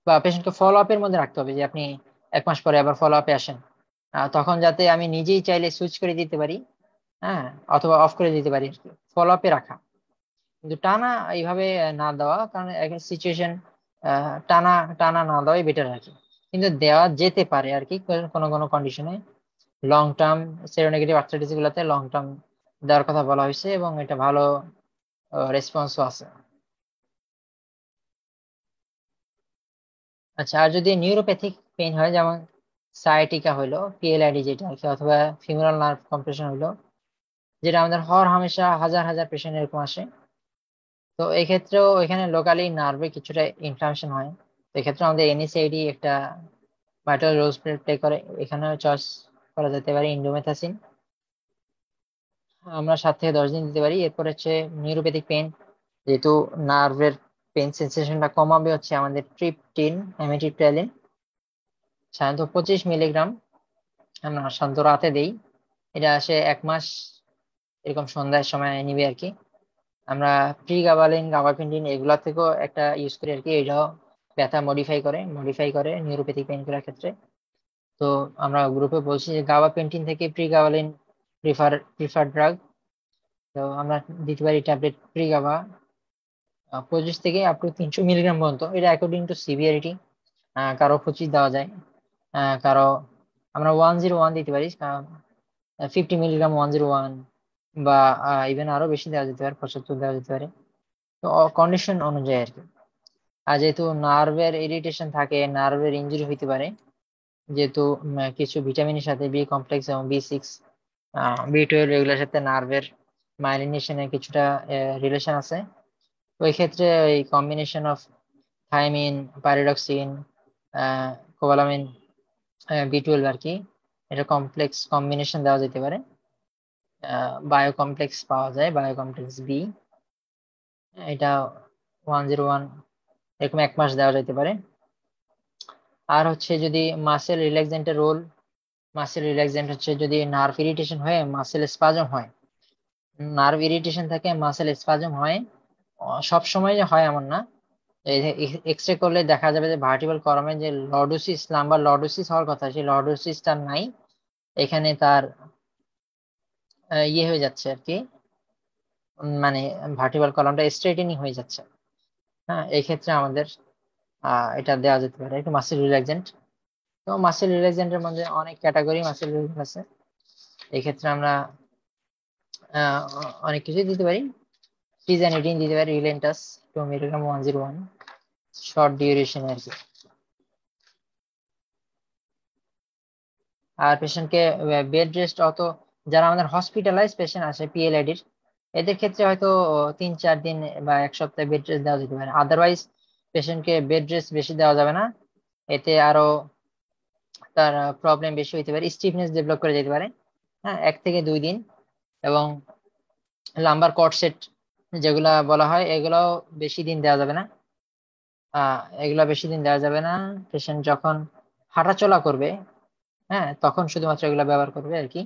Speaker 1: বা পেশেন্টকে ফলো আপের মধ্যে রাখতে হবে যে আপনি 1 মাস পরে আবার ফলো আপে আসেন, তখন যাতে আমি নিজেই চাইলে সুইচ করে দিতে পারি, হ্যাঁ, অথবা অফ করে দিতে পারি, ফলো আপে রাখা। কিন্তু টানা এইভাবে না দেওয়া, কারণ এখন সিচুয়েশন টানা টানা না দেওয়াই বেটার আর কি। কিন্তু দেওয়া যেতে পারে আর কি কোনো কোনো কন্ডিশনে, লং টার্ম সেরোনেগেটিভ আর্থ্রাইটিস গুলোতে লং টার্ম দেওয়ার কথা বলা হয়েছে এবং এটা ভালো রেসপন্সও আছে। আচ্ছা, আর যদি নিউরোপ্যাথিক পেইন হয় যেমন সায়াটিকা হইলো, পিএলআইডি যেটা আর কি, অথবা ফিমোরাল নার্ভ কম্প্রেশন হইলো, যেটা আমাদের হর হামেশা হাজার হাজার পেশেন্ট এরকম আসে, তো এই ক্ষেত্রেও এখানে লোকালি নার্ভে কিছুটা ইনফ্লামেশন হয়। তো এক্ষেত্রে আমাদের এনএসআইডি একটা ভাইটাল রোল প্লে করে। এখানে চয়েস করা যেতে পারে ইন্ডোমেথাসিন, আমরা 7 থেকে 10 দিন দিতে পারি। এরপর হচ্ছে নিউরোপ্যাথিক পেন, যেহেতু নার্ভের পেন সেন্সেশনটা কমাবে হচ্ছে আমাদের ট্রিপটিন অ্যামিট্রিপ্টাইলিন, সাধারণত 25 মিলিগ্রাম আমরা শান্ত রাতে দেই। এটা আসে 1 মাস এরকম সন্ধ্যার সময় নিবে আর কি। আমরা প্রিগাবালিন গাবাপেন্টিন এগুলা থেকেও একটা ইউজ করি আর কি, এটাও ব্যথা মডিফাই করে নিউরোপ্যাথিক পেইন করার ক্ষেত্রে। তো আমরা গ্রুপে বলছি যে গাবাপেন্টিন থেকে প্রিগাবালিন প্রিফার ড্রাগ, তো আমরা দিতে পারি ট্যাবলেট প্রিগাবা 25 থেকে আপ টু 300 মিলিগ্রাম পর্যন্ত, এটা অ্যাকর্ডিং টু সিভিয়ারিটি। কারো 25 দেওয়া যায়, কারো আমরা 101 দিতে পারি, 50 মিলিগ্রাম 101, বা ইভেন আরো বেশি দেওয়া যেতে পারে, 75 দেওয়া যেতে পারে, তো কন্ডিশন অনুযায়ী আর কি। আর যেহেতু নার্ভের ইরিটেশন থাকে, নার্ভের ইনজুরি হইতে পারে, যেহেতু কিছু ভিটামিনের সাথে বি কমপ্লেক্স এবং B6 B12 এগুলোর সাথে নার্ভের মাইলিনেশনের কিছুটা রিলেশন আছে। ওই ক্ষেত্রে এই combination of thiamine, pyridoxine, cobalamin, B12 আর কি, এটা কমপ্লেক্স কম্বিনেশন দেওয়া যেতে পারে। বায়ো কমপ্লেক্স পাওয়া যায়, বায়ো কমপ্লেক্স বি, এটা 101 এরকম 1 মাস দেওয়া যেতে পারে। আর হচ্ছে যদি মাসেল রিল্যাক্সেন্টের রোল, মাসেল রিল্যাক্সেন্ট হচ্ছে যদি নার্ভ ইরিটেশন হয়ে মাসেল স্পাজম হয়, নার্ভ ইরিটেশন থাকে মাসেল স্পাজম হয়, সব সময় যে হয় এমন না। এক্স রে করলে দেখা যাবে যে ভার্টিবল কলামে যে লর্ডোসিস, লাম্বার লর্ডোসিস হওয়ার কথা, সেই লর্ডোসিসটা নাই, এখানে তার ইয়ে হয়ে যাচ্ছে আর কি, মানে ভার্টিবল কলামটা স্ট্রেটেনিং হয়ে যাচ্ছে। হ্যাঁ, এই ক্ষেত্রে আমাদের এটা দেওয়া যেতে পারে একটু মাসেল রিল্যাক্সেন্ট। তো মাসেল রিল্যাক্সেন্টের মধ্যে অনেক ক্যাটাগরি মাসেল রিল্যাক্সেন্ট আছে, এই ক্ষেত্রে আমরা অনেক কিছুই দিতে পারি। সিজানিডিন দিতে পারি, রিলেন্টাস 2 মিলিগ্রাম 101, শর্ট ডিউরেশন আর কি। আর পেশেন্টকে বেড রেস্ট অত, যারা আমাদের হসপিটালাইজ পেশেন্ট আসে পিএলআইডির, এদের ক্ষেত্রে হয়তো 3-4 দিন বা 1 সপ্তাহ বেড রেস্ট দেওয়া যেতে পারে। আদারওয়াইজ পেশেন্টকে বেড রেস্ট বেশি দেওয়া যাবে না, এতে আরো তার প্রবলেম বেশি হইতে পারে, স্টিফনেস ডেভেলপ করে যেতে পারে। হ্যাঁ, 1 থেকে 2 দিন। এবং লাম্বার কর্ড সেট যেগুলা বলা হয় এগুলাও বেশি দিন দেওয়া যাবে না, এগুলা বেশি দিন দেওয়া যাবে না। পেশেন্ট যখন হাঁটাচলা করবে, হ্যাঁ, তখন শুধুমাত্র এগুলা ব্যবহার করবে আর কি।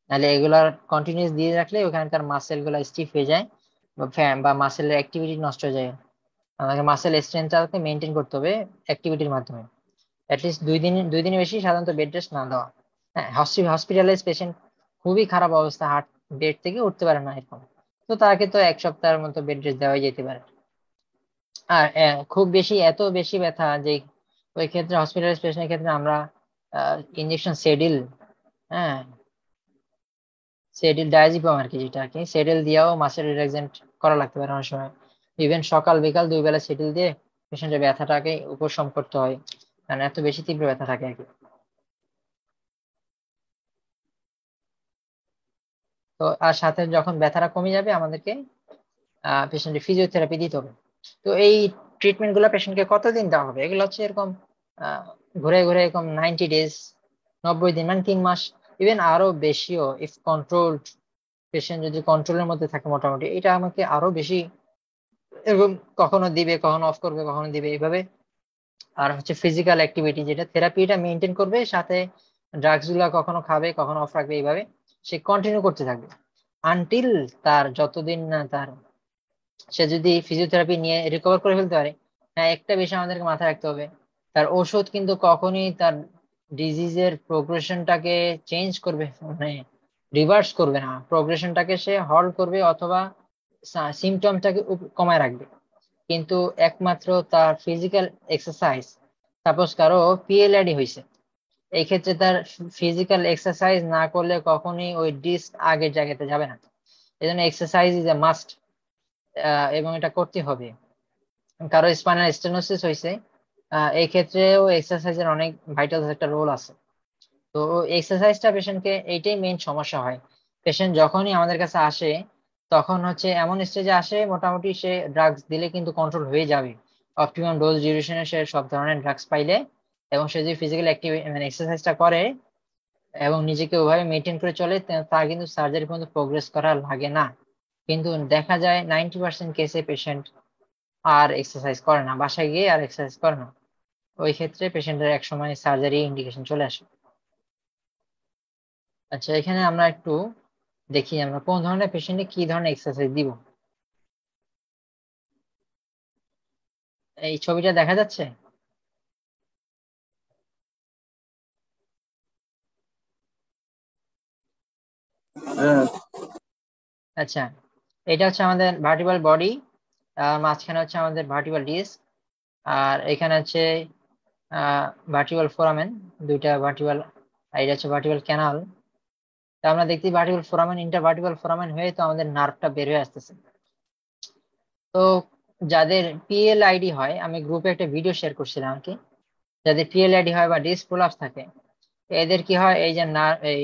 Speaker 1: নাহলে এগুলার কন্টিনিউস দিয়ে রাখলে ওখানকার মাসেল গুলা স্টিফ হয়ে যায় বা মাসেলের অ্যাক্টিভিটি নষ্ট হয়ে যায়। আমাকে মাসেল স্ট্রেংথটাকে মেনটেন করতে হবে অ্যাক্টিভিটির মাধ্যমে। অ্যাটলিস্ট 2 দিনের বেশি সাধারণত বেড রেস্ট না দেওয়া। হ্যাঁ, হসপিটালাইজ পেশেন্ট খুবই খারাপ অবস্থা, হার্ট বেড থেকে উঠতে পারে না এরকম, তো তাকে তো 1 সপ্তাহের মতো বেড রেস্ট দেওয়াই যেতে পারে। আর খুব বেশি এত বেশি ব্যথা যে ওই ক্ষেত্রে হসপিটালাইজ পেশেন্টের ক্ষেত্রে আমরা ইনজেকশন সেডিল, হ্যাঁ, সেডিল ডায়াজিপাম আর কি, যেটা আর কি সেডিল দিয়েও মাসেল রিল্যাক্সেন্ট করা লাগতে পারে অনেক সময়। ইভেন সকাল বিকাল 2 বেলা সেডিল দিয়ে পেশেন্টের ব্যথাটাকে উপশম করতে হয়, কারণ এত বেশি তীব্র ব্যথা থাকে আর কি। তো আর সাথে যখন ব্যথাটা কমে যাবে আমাদেরকে পেশেন্টের ফিজিওথেরাপি দিতে হবে। তো এই ট্রিটমেন্ট গুলো পেশেন্টকে কতদিন দেওয়া হবে? এগুলো হচ্ছে এরকম ঘুরে ঘুরে এরকম 90 ডেজ, 90 দিন, মানে 3 মাস, ইভেন আরো বেশিও ইফ কন্ট্রোলড। পেশেন্ট যদি কন্ট্রোলের মধ্যে থাকে মোটামুটি, এটা আমাকে আরো বেশি এরকম কখনো দিবে, কখনো অফ করবে, কখনো দিবে, এইভাবে। আর হচ্ছে ফিজিক্যাল অ্যাক্টিভিটি, যেটা থেরাপিটা মেনটেন করবে, সাথে ড্রাগস গুলা কখনো খাবে, কখনো অফ রাখবে, এইভাবে সে কন্টিনিউ করতে থাকবে আনটিল তার যতদিন না সে যদি ফিজিওথেরাপি নিয়ে রিকভার করে ফেলতে পারে। হ্যাঁ, একটা বিষয় আমাদেরকে মাথায় রাখতে হবে, তার ওষুধ কিন্তু কখনই তার ডিজিজের প্রোগ্রেশনটাকে চেঞ্জ করবে, মানে রিভার্স করবে না, প্রোগ্রেশনটাকে সে হল্ট করবে অথবা সিমটমটাকে কমায় রাখবে। কিন্তু একমাত্র তার ফিজিক্যাল এক্সারসাইজ, সাপোজ কারো পিএলআইডি হয়েছে, এই ক্ষেত্রে তার ফিজিক্যাল এক্সারসাইজ না করলে কখনোই ওই ডিস্ক আগের জায়গাতে যাবে না। এই জন্য এক্সারসাইজ ইজ এ মাস্ট, এবং এটা করতে হবে। কারো স্পাইনাল স্টেনোসিস হয়েছে, এই ক্ষেত্রেও এক্সারসাইজের অনেক ভাইটাল একটা রোল আছে। তো এক্সারসাইজটা পেশেন্টকে, এইটাই মেইন সমস্যা হয়। পেশেন্ট যখনই আমাদের কাছে আসে তখন হচ্ছে এমন স্টেজে আসে মোটামুটি সে ড্রাগস দিলে কিন্তু কন্ট্রোল হয়ে যাবে, অপটিমাম ডোজ ডিউরেশনে সে সব ধরনের ড্রাগস পাইলে, এবং সে যদি ফিজিক্যাল অ্যাক্টিভিটি মানে এক্সারসাইজটা করে এবং নিজেকে ওভাবে মেনটেন করে চলে, তার কিন্তু সার্জারি পর্যন্ত প্রোগ্রেস করা লাগে না। কিন্তু দেখা যায় 90% কেসে পেশেন্ট আর এক্সারসাইজ করে না, বাসায় গিয়ে আর এক্সারসাইজ করে না। ওই ক্ষেত্রে পেশেন্টের এক সময় সার্জারি ইন্ডিকেশন চলে আসে। আচ্ছা, এখানে আমরা একটু দেখি আমরা কোন ধরনের পেশেন্টে কি ধরনের এক্সারসাইজ দিব। এই ছবিটা দেখা যাচ্ছে?
Speaker 2: হ্যাঁ,
Speaker 1: আচ্ছা, এটা হচ্ছে আমাদের ভার্টিবাল বডি, মাঝখানে হচ্ছে আমাদের ভার্টিবাল ডিস্ক, আর এখানে হচ্ছে ভার্টিবাল ফোরামেন, দুইটা ভার্টিবাল, এটা হচ্ছে ভার্টিবাল ক্যানাল। তা আমরা দেখছি ভার্টিবাল ফোরামেন, ইন্টারভার্টিবাল ফোরামেন হয়ে তো আমাদের নার্ভটা বের হয়ে আসতেছে। তো যাদের পিএলআইডি হয়, আমি গ্রুপে একটা ভিডিও শেয়ার করছিলাম আর কি, যাদের পিএলআইডি হয় বা ডিস্ক প্রোলাপস থাকে, এদের কি হয়, এই যে এই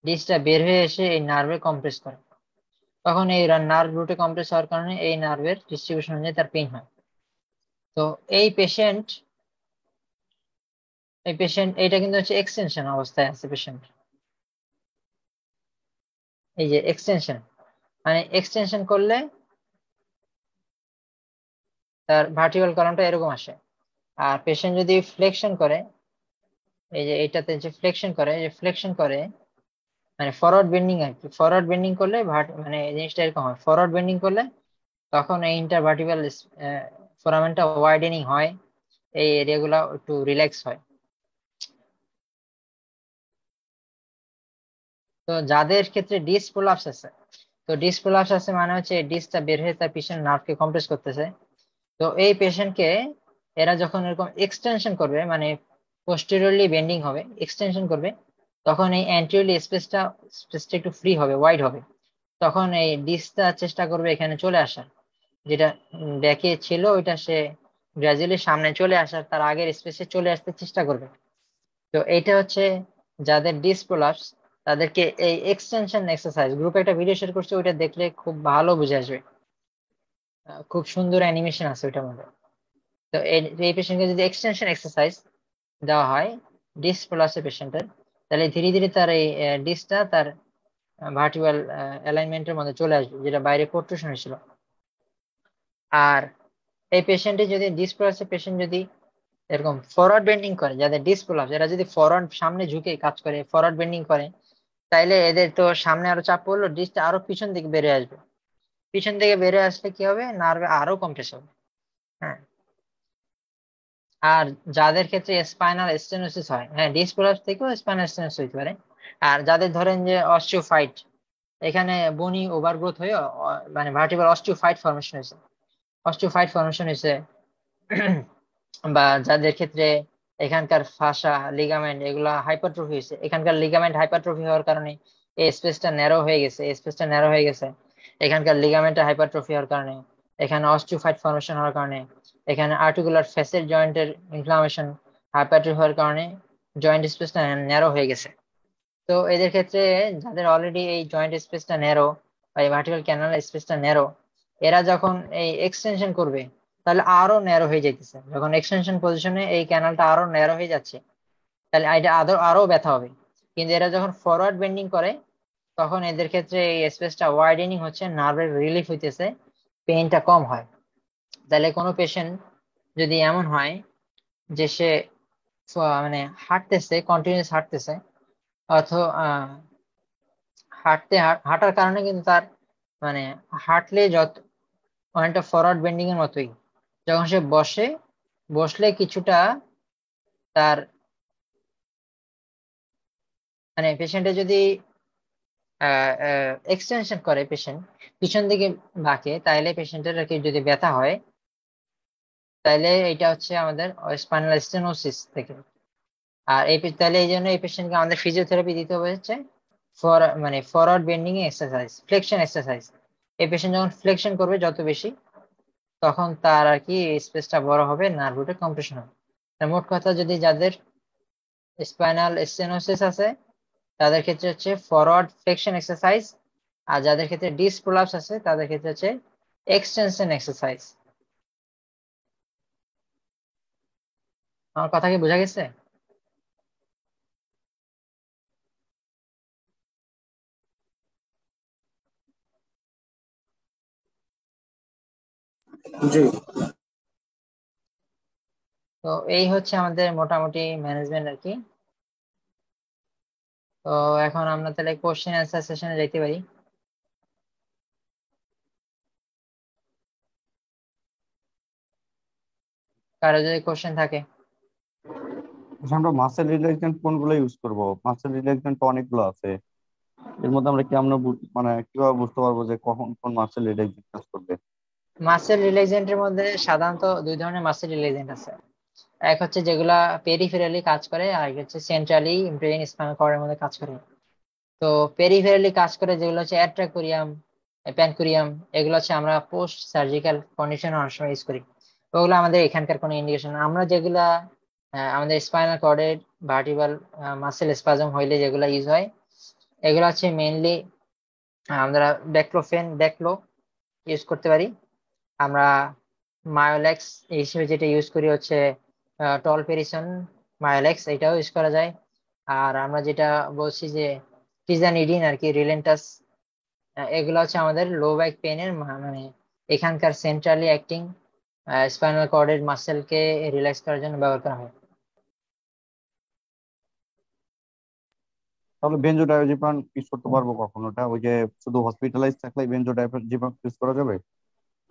Speaker 1: ডিস্কটা বের হয়ে এসে এই নার্ভে কম্প্রেস করে, তখন এই নার্ভ রুটে কম্প্রেস হওয়ার কারণে এই নার্ভের ডিস্ট্রিবিউশন অনুযায়ী তার পেইন হয়। তো এই পেশেন্ট এটা কিন্তু হচ্ছে এক্সটেনশন অবস্থায় আছে পেশেন্ট, এই যে এক্সটেনশন, মানে এক্সটেনশন করলে তার ভার্টিকাল কলামটা এরকম আসে। আর পেশেন্ট যদি ফ্লেকশন করে, এই যে এটাতে যে ফ্লেকশন করে, এই যে ফ্লেকশন করে মানে ফরওয়ার্ড বেন্ডিং আর কি, ফরওয়ার্ড বেন্ডিং করলে মানে এই জিনিসটা এরকম হয়, ফরওয়ার্ড বেন্ডিং করলে তখন এই ইন্টারভার্টিকাল ফোরামেনটা ওয়াইডেনিং হয়, এই এরিয়াগুলো একটু রিল্যাক্স হয়। তো যাদের ক্ষেত্রে ডিস্ক প্রোলাপস আছে, তো ডিস্ক প্রোলাপস আছে মানে হচ্ছে ডিস্কটা বের হয়ে তার পেশেন্ট নার্ভকে কম্প্রেস করতেছে। তো এই পেশেন্টকে এরা যখন এরকম এক্সটেনশন করবে, মানে পোস্টেরিয়রলি বেন্ডিং হবে, এক্সটেনশন করবে, তখন এই অ্যান্টেরিয়রলি স্পেসটা একটু ফ্রি হবে, ওয়াইড হবে, তখন এই ডিস্কটা চেষ্টা করবে এখানে চলে আসার, যেটা ব্যাকে ছিল ওইটা সে গ্রাজুয়ালি সামনে চলে আসার, তার আগের স্পেসে চলে আসতে চেষ্টা করবে। তো এইটা হচ্ছে যাদের ডিস্ক প্রোলাপস, তাদেরকে এই এক্সটেনশন এক্সারসাইজ, গ্রুপে একটা ভিডিও শেয়ার করছে, ওইটা দেখলে খুব ভালো বুঝে আসবে, খুব সুন্দর অ্যানিমেশন আছে ওইটার মধ্যে। তো এই পেশেন্টকে যদি এক্সটেনশন এক্সারসাইজ দেওয়া হয় ডিস্ক প্রোলাপসের পেশেন্টের, তাহলে ধীরে ধীরে তার এই ডিস্কটা তার ভার্টিকাল অ্যালাইনমেন্টের মধ্যে চলে আসবে, যেটা বাইরে প্রোট্রুশন হয়েছিল। আর এই পেশেন্টে যদি ডিস্ক প্রোলাপসের পেশেন্ট যদি এরকম ফরওয়ার্ড বেন্ডিং করে, যাদের ডিস্ক প্রোলাপস, এরা যদি ফরওয়ার্ড সামনে ঝুঁকে কাজ করে, ফরওয়ার্ড বেন্ডিং করে, তাইলে এদের তো সামনে আরো চাপ পড়লো, ডিস্কটা আরো পিছন দিকে বেরিয়ে আসবে, পিছন দিকে বেরিয়ে আসলে কি হবে, নার্ভে আরো কম্প্রেস হবে। হ্যাঁ, আর যাদের ক্ষেত্রে স্পাইনাল স্টেনোসিস হয়, হ্যাঁ ডিস্ক প্রোলাপস থেকেও স্পাইনাল স্টেনোসিস হতে পারে। আর যাদের ধরেন যে অস্টিওফাইট, এখানে বনি ওভারগ্রোথ হয়ে মানে ভার্টিব্রাল অস্টিওফাইট ফর্মেশন হয়েছে, অস্টিওফাইট ফর্মেশন হয়েছে, বা যাদের ক্ষেত্রে এখানকার ফাসা লিগামেন্ট এগুলা হাইপারট্রফি হয়েছে, এখানকার লিগামেন্ট হাইপারট্রফি হওয়ার কারণে এই স্পেসটা ন্যারো হয়ে গেছে, এই স্পেসটা ন্যারো হয়ে গেছে, এখানকার লিগামেন্টের হাইপারট্রফি হওয়ার কারণে, এখানে অস্টিওফাইট ফর্মেশন হওয়ার কারণে, এখানে আর্টিকুলার ফ্যাসেট জয়েন্টের ইনফ্লামেশন হাইপারট্রফি হওয়ার কারণে জয়েন্ট স্পেসটা ন্যারো হয়ে গেছে। তো এদের ক্ষেত্রে যাদের অলরেডি এই জয়েন্ট স্পেসটা ন্যারো বা এই ভার্টিক্যাল ক্যানাল স্পেসটা ন্যারো, এরা যখন এই এক্সটেনশন করবে তাহলে আরো ন্যারো হয়ে যাইতেছে। যখন এক্সটেনশন পজিশনে এই ক্যানালটা আরো ন্যারো হয়ে যাচ্ছে তাহলে এটা আরো ব্যথা হবে। কিন্তু এরা যখন ফরওয়ার্ড বেন্ডিং করে তখন এদের ক্ষেত্রে এই স্পেসটা ওয়াইডেনিং হচ্ছে, নার্ভের রিলিফ হইতেছে, পেইনটা কম হয়। তাহলে কোনো পেশেন্ট যদি এমন হয় যে সে মানে হাঁটতেছে, কন্টিনিউয়াস হাঁটতেছে, অথবা হাঁটার কারণে কিন্তু তার মানে হাঁটলে যত অনেকটা ফরওয়ার্ড বেন্ডিং এর মতোই, যখন সে বসলে কিছুটা তার মানে পেশেন্টে যদি এক্সটেনশন করে পেশেন্ট পিছন দিকে বাঁকে, তাইলে পেশেন্টের আর কি যদি ব্যথা হয় তাইলে এটা হচ্ছে আমাদের স্পাইনাল স্টেনোসিস থেকে। আর তাহলে এই জন্য এই পেশেন্টকে আমাদের ফিজিওথেরাপি দিতে হবে হচ্ছে মানে forward bending exercise, flexion exercise. এই পেশেন্ট যখন ফ্লেকশন করবে যত বেশি, তখন তার আর কি স্পেসটা বড় হবে, নার্ভ রুটে কম্প্রেশন হবে। মোট কথা, যদি যাদের স্পাইনাল স্টেনোসিস আছে তাদের ক্ষেত্রে হচ্ছে ফরওয়ার্ড ফ্লেকশন এক্সারসাইজ, আর যাদের ক্ষেত্রে ডিস্ক প্রোলাপস আছে তাদের ক্ষেত্রে হচ্ছে এক্সটেনশন এক্সারসাইজ। আমার কথা কি বোঝা গেছে?
Speaker 2: জি।
Speaker 1: তো এই হচ্ছে আমাদের মোটামুটি ম্যানেজমেন্ট আর কি। তো এখন আমরা তাহলে কোশ্চেন অ্যান্সার সেশনে যেতে পারি। কারো যদি কোশ্চেন থাকে।
Speaker 3: আচ্ছা, আমরা মাসেল রিল্যাক্সেন্ট কোনগুলো ইউজ করব? মাসেল রিল্যাক্সেন্ট তো অনেকগুলো আছে, এর মধ্যে আমরা কি আমরা মানে কিভাবে বুঝতে পারবো যে কখন কোন মাসেল রিল্যাক্সেন্ট কাজ করবে?
Speaker 1: মাসেল রিল্যাক্সেন্টের মধ্যে সাধারণত দুই ধরনের মাসেল রিল্যাক্সেন্ট আছে। এক হচ্ছে যেগুলা পেরিফেরালি কাজ করে, আর এক হচ্ছে সেন্ট্রালি ব্রেন স্পাইনাল কর্ডের মধ্যে কাজ করে। তো পেরিফেরালি কাজ করে যেগুলো হচ্ছে অ্যাট্রাকোরিয়াম, প্যানকুরিয়াম, এগুলো হচ্ছে আমরা পোস্ট সার্জিক্যাল কন্ডিশন অনেক সময় ইউজ করি। তো ওগুলো আমাদের এখানকার কোনো ইন্ডিকেশন। আমরা যেগুলা আমাদের স্পাইনাল কর্ডের ভার্টিব্রাল মাসেল স্পাজম হইলে যেগুলো ইউজ হয়, এগুলো হচ্ছে মেইনলি আমরা ব্যাকলো ইউজ করতে পারি। আমরা মায়োলেক্স হিসেবে যেটা ইউজ করি হচ্ছে টলপেরিসন মায়োলেক্স, এটাও ইউজ করা যায়। আর আমরা যেটা বলছি যে টিজানিডিন আর কি, রিলেন্টাস, এগুলো হচ্ছে আমাদের লো ব্যাক পেনের মানে এখানকার সেন্ট্রালি অ্যাক্টিং স্পাইনাল কর্ডের মাসেলকে রিল্যাক্স করার জন্য ব্যবহার করা হয়।
Speaker 3: তাহলে বেনজোডাইজিপাম ইউজ করতে পারবো কখন? ওটা ওই যে শুধু হসপিটালাইজ থাকলে বেনজোডাইজিপাম ইউজ করা যাবে,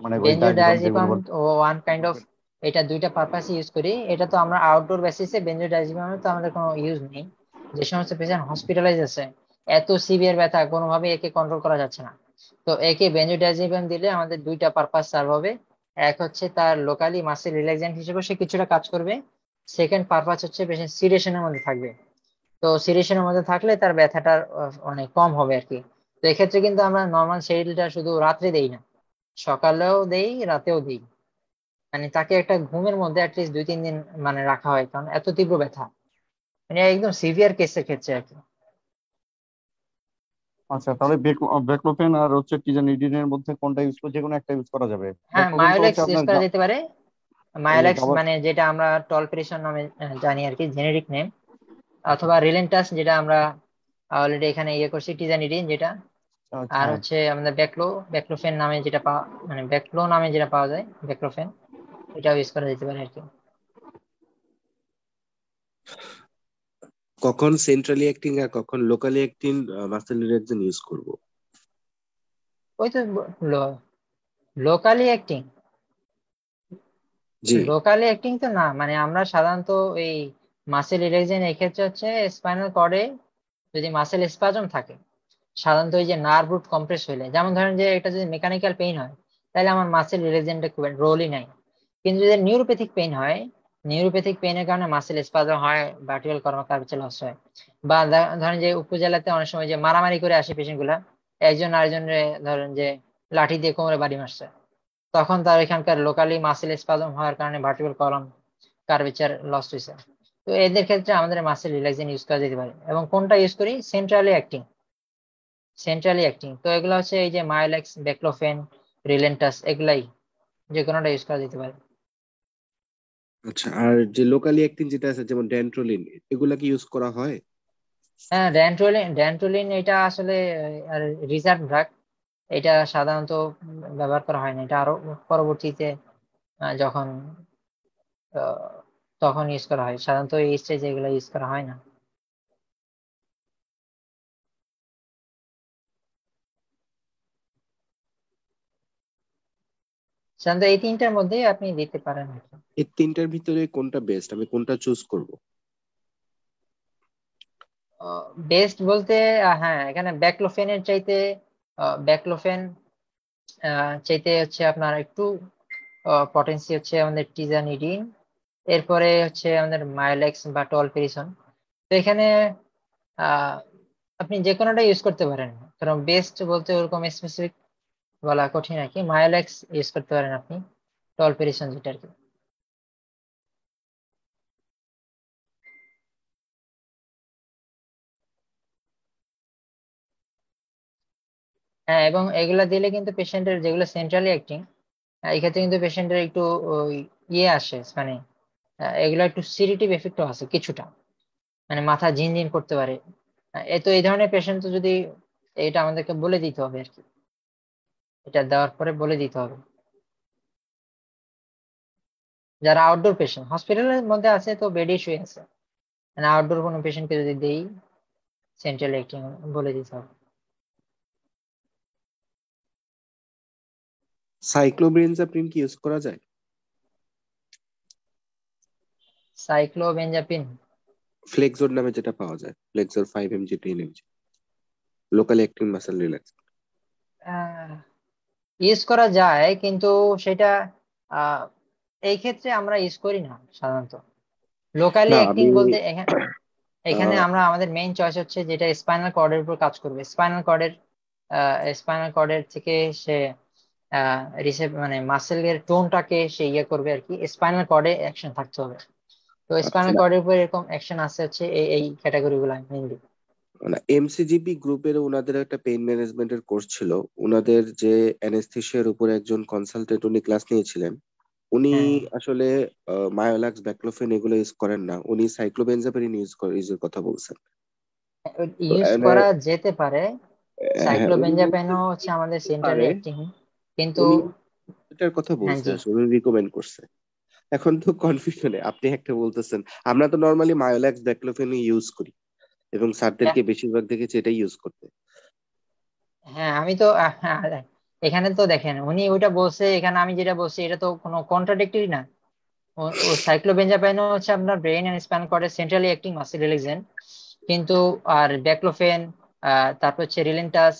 Speaker 3: মানে ওই ডায়াজিপাম যেগুলো
Speaker 1: বেনজোডায়াজিপাম ও ওয়ান কাইন্ড অফ, এটা দুইটা পারপাসে ইউজ করি। এটা তো আমরা আউটডোর বেসিসে, বেনজোডায়াজিপামে তো আমাদের কোনো ইউজ নেই। যে সমস্ত পেশেন্ট হসপিটালাইজ আছে, এত সিভিয়ার ব্যথা, কোনোভাবে একে কন্ট্রোল করা যাচ্ছে না, তো একে বেনজোডায়াজিপাম দিলে আমাদের দুইটা পারপাস সার্ভ হবে। এক হচ্ছে তার লোকালি মাসেল রিল্যাক্সেন্ট হিসেবে সে কিছুটা কাজ করবে। সেকেন্ড পারপাস হচ্ছে পেশেন্ট সিডেশনের মধ্যে থাকবে। তো সিডেশনের মধ্যে থাকলে তার ব্যথাটার অনেক কম হবে আর কি। তো এক্ষেত্রে কিন্তু আমরা নর্মাল শেডিউলটা শুধু রাত্রে দেই না, সকালেও দেই, রাতেও দিই। মানে তাকে একটা ঘুমের মধ্যে অ্যাটলিস্ট 2-3 দিন মানে রাখা হয়, কারণ এত তীব্র ব্যথা, মানে একদম সিভিয়ার কেসের ক্ষেত্রে আর কি।
Speaker 3: আচ্ছা, তাহলে ব্যাকলোফেন আর হচ্ছে টিজানিডিনের মধ্যে কোনটা ইউজ করবো? যে কোনো একটা ইউজ করা যাবে?
Speaker 1: হ্যাঁ,
Speaker 3: ব্যাকলোফেন তো হচ্ছে
Speaker 1: মায়োলেক্স ইউজ
Speaker 3: আপনার
Speaker 1: করা যেতে পারে।
Speaker 3: ওই যে
Speaker 1: মায়োলেক্স
Speaker 3: গাবার।
Speaker 1: মানে যেটা আমরা টলপ্রেশন নামে জানি আর কি, জেনেরিক নেম। অথবা রিলেন্টাস, যেটা আমরা অলরেডি এখানে ইয়ে করছি, টিজানিডিন যেটা।
Speaker 3: আচ্ছা,
Speaker 1: আর
Speaker 3: হ্যাঁ।
Speaker 1: হচ্ছে আমাদের ব্যাকলোফেন নামে যেটা পাওয়া, মানে ব্যাকলো নামে যেটা পাওয়া যায়, ব্যাকলোফেন, এটাও ইউজ করা যেতে পারে আর কি।
Speaker 2: কখন সেন্ট্রালি অ্যাক্টিং আর কখন locally acting muscle relaxant use করব?
Speaker 1: ওই তো লোকালি অ্যাক্টিং,
Speaker 2: জি।
Speaker 1: লোকালি অ্যাক্টিং তো না, মানে আমরা সাধারণত এই মাসেল রিল্যাক্সেশন এক্ষেত্রে হচ্ছে স্পাইনাল কর্ডে যদি মাসেল স্পাজম থাকে, সাধারণত ওই যে নার্ভ রুট কম্প্রেস হইলে, যেমন ধরেন যে এটা যদি মেকানিক্যাল পেইন হয় তাহলে আমার মাসেল রিল্যাক্সেশনটা খুব রোলই নাই। কিন্তু যদি নিউরোপ্যাথিক পেইন হয়, নিউরোপ্যাথিক পেইনের কারণে মাসেল স্পাজম হয়, ভার্টিক্যাল কর্মকার্য লস হয়। বা ধরেন যে উপজেলাতে অনেক সময় যে মারামারি করে আসে পেশেন্ট গুলা, একজন আরেকজনের ধরেন যে লাঠি দিয়ে কোমরে বাড়ি মারছে, তখন তার এখানকার লোকালি মাসেল স্পাজম হওয়ার কারণে ভার্টিক্যাল কলাম কার্ভেচার লস হয়েছে। তো তো এদের ক্ষেত্রে আমাদের মাসেল রিল্যাক্সেন্ট ইউজ করা যেতে পারে। এবং কোনটা ইউজ করি? Centrally acting. তো এগুলো হচ্ছে এই যে মায়োলেক্স, বেক্লোফেন, রিলেন্টাস, এগুলাই যে কোনোটা ইউজ করা যেতে পারে।
Speaker 2: আচ্ছা, আর যে লোকালি অ্যাক্টিং যেটা আছে যেমন ড্যান্ট্রোলিন, এগুলা কি ইউজ করা হয়?
Speaker 1: হ্যাঁ, ড্যান্ট্রোলিন এটা আসলে রিজার্ভ ড্রাগ। এটা সাধারণত ব্যবহার করা হয় না, এটা আরো পরবর্তীতে যখন আহ, তখন ইউজ করা হয়, সাধারণত এই স্টেজে এগুলো ইউজ করা হয় না। সাধারণত এই তিনটার মধ্যেই আপনি দিতে পারেন আর কি।
Speaker 2: এই তিনটার ভিতরে কোনটা বেস্ট, আমি কোনটা চুজ করব?
Speaker 1: বেস্ট বলতে হ্যাঁ, এখানে ব্যাকলোফেন চাইতে হচ্ছে আপনার একটু পটেন্সি হচ্ছে আমাদের টিজানিডিন, এরপরে হচ্ছে আমাদের মায়োলেক্স বা টলপেরিসন। তো এখানে আহ আপনি যে কোনোটা ইউজ করতে পারেন, কারণ বেস্ট বলতে ওরকম স্পেসিফিক বলা কঠিন আর কি। মায়োলেক্স ইউজ করতে পারেন আপনি, টলপেরিসন যেটা আর কি। হ্যাঁ, এবং এগুলা দিলে কিন্তু পেশেন্টের যেগুলো সেন্ট্রালি অ্যাক্টিং, এই ক্ষেত্রে কিন্তু পেশেন্টের একটু ওই ইয়ে আসে, মানে এগুলো একটু সিরিটিভ এফেক্টও আছে কিছুটা, মানে মাথা ঝিনঝিন করতে পারে। তো এই ধরনের পেশেন্ট তো যদি, এটা আমাদেরকে বলে দিতে হবে আর কি, এটা দেওয়ার পরে বলে দিতে হবে। যারা আউটডোর পেশেন্ট হসপিটালের মধ্যে আছে তো বেডে শুয়ে আছে, মানে আউটডোর কোনো পেশেন্টকে যদি দেই সেন্ট্রাল অ্যাক্টিং বলে দিতে হবে।
Speaker 2: সাইক্লোবেনজাপ্রিন কি ইউজ করা যায়?
Speaker 1: সাইক্লোবেনজাপিন
Speaker 2: ফ্লেক্সোর নামে যেটা পাওয়া যায়, ফ্লেক্সোর 5 mg 10 mg, locally acting muscle relax.
Speaker 1: Use করা যায়, কিন্তু সেটা আহ এই ক্ষেত্রে আমরা ইউজ করি না সাধারণত। লোকালি
Speaker 2: না
Speaker 1: অ্যাক্টিং
Speaker 2: আমি
Speaker 1: বলতে এখানে এখানে
Speaker 2: আহ,
Speaker 1: আমরা আমাদের মেইন চয়েস হচ্ছে যেটা স্পাইনাল কর্ডের উপর কাজ করবে। স্পাইনাল কর্ডের থেকে সে মানে মাসেলের টোনটাকে সে ইয়ে করবে আর কি, স্পাইনাল কর্ডে অ্যাকশন থাকতে হবে। তো
Speaker 2: আচ্ছা,
Speaker 1: স্পাইনাল কর্ডের উপর এরকম অ্যাকশন আছে হচ্ছে এই ক্যাটাগরি গুলা মেইনলি।
Speaker 2: না এমসিজিপি গ্রুপের ওনাদের একটা পেইন ম্যানেজমেন্টের কোর্স ছিল। ওনাদের যে অ্যানেস্থেশিয়ার উপর একজন কনসালটেন্ট উনি ক্লাস নিয়েছিলেন, উনি
Speaker 1: হ্যাঁ,
Speaker 2: আসলে মায়োলাক্স, ব্যাকলোফেন এগুলো ইউজ করেন না, উনি সাইক্লোবেনজাপিন ইউজের কথা বলছেন। তো
Speaker 1: ইউজ
Speaker 2: এনে
Speaker 1: করা যেতে পারে।
Speaker 2: হ্যাঁ, উনি বলছেন
Speaker 1: সাইক্লোবেনজাপাইনও
Speaker 2: যে
Speaker 1: হচ্ছে আমাদের
Speaker 2: হতে
Speaker 1: সেন্ট্রালি
Speaker 2: পারে,
Speaker 1: অ্যাক্টিং, কিন্তু
Speaker 2: উনি এটার কথা
Speaker 1: হ্যাঁ
Speaker 2: বলছে,
Speaker 1: জি।
Speaker 2: আসলে উনি রিকমেন্ড করছে। এখন তো কনফিউশনে, আপনি একটা বলতেছেন, আমরা তো নর্মালি মায়োলাক্স, ব্যাকলোফেন ইউজ করি এবং স্যারদেরকে বেশিরভাগ দেখেছি এটাই ইউজ করতে।
Speaker 1: হ্যাঁ, আমি তো এখানে তো দেখেন উনি ওইটা বলছে, এখানে আমি যেটা বলছি এটা তো কোনো কন্ট্রাডিক্টরি না। ও সাইক্লোবেনজাপাইনও হচ্ছে আপনার ব্রেন এন্ড স্পাইনাল কর্ডের সেন্ট্রালি অ্যাক্টিং মাসেল রিল্যাক্সেন্ট, কিন্তু আর ব্যাকলোফেন, তারপর হচ্ছে রিলেন্টাস,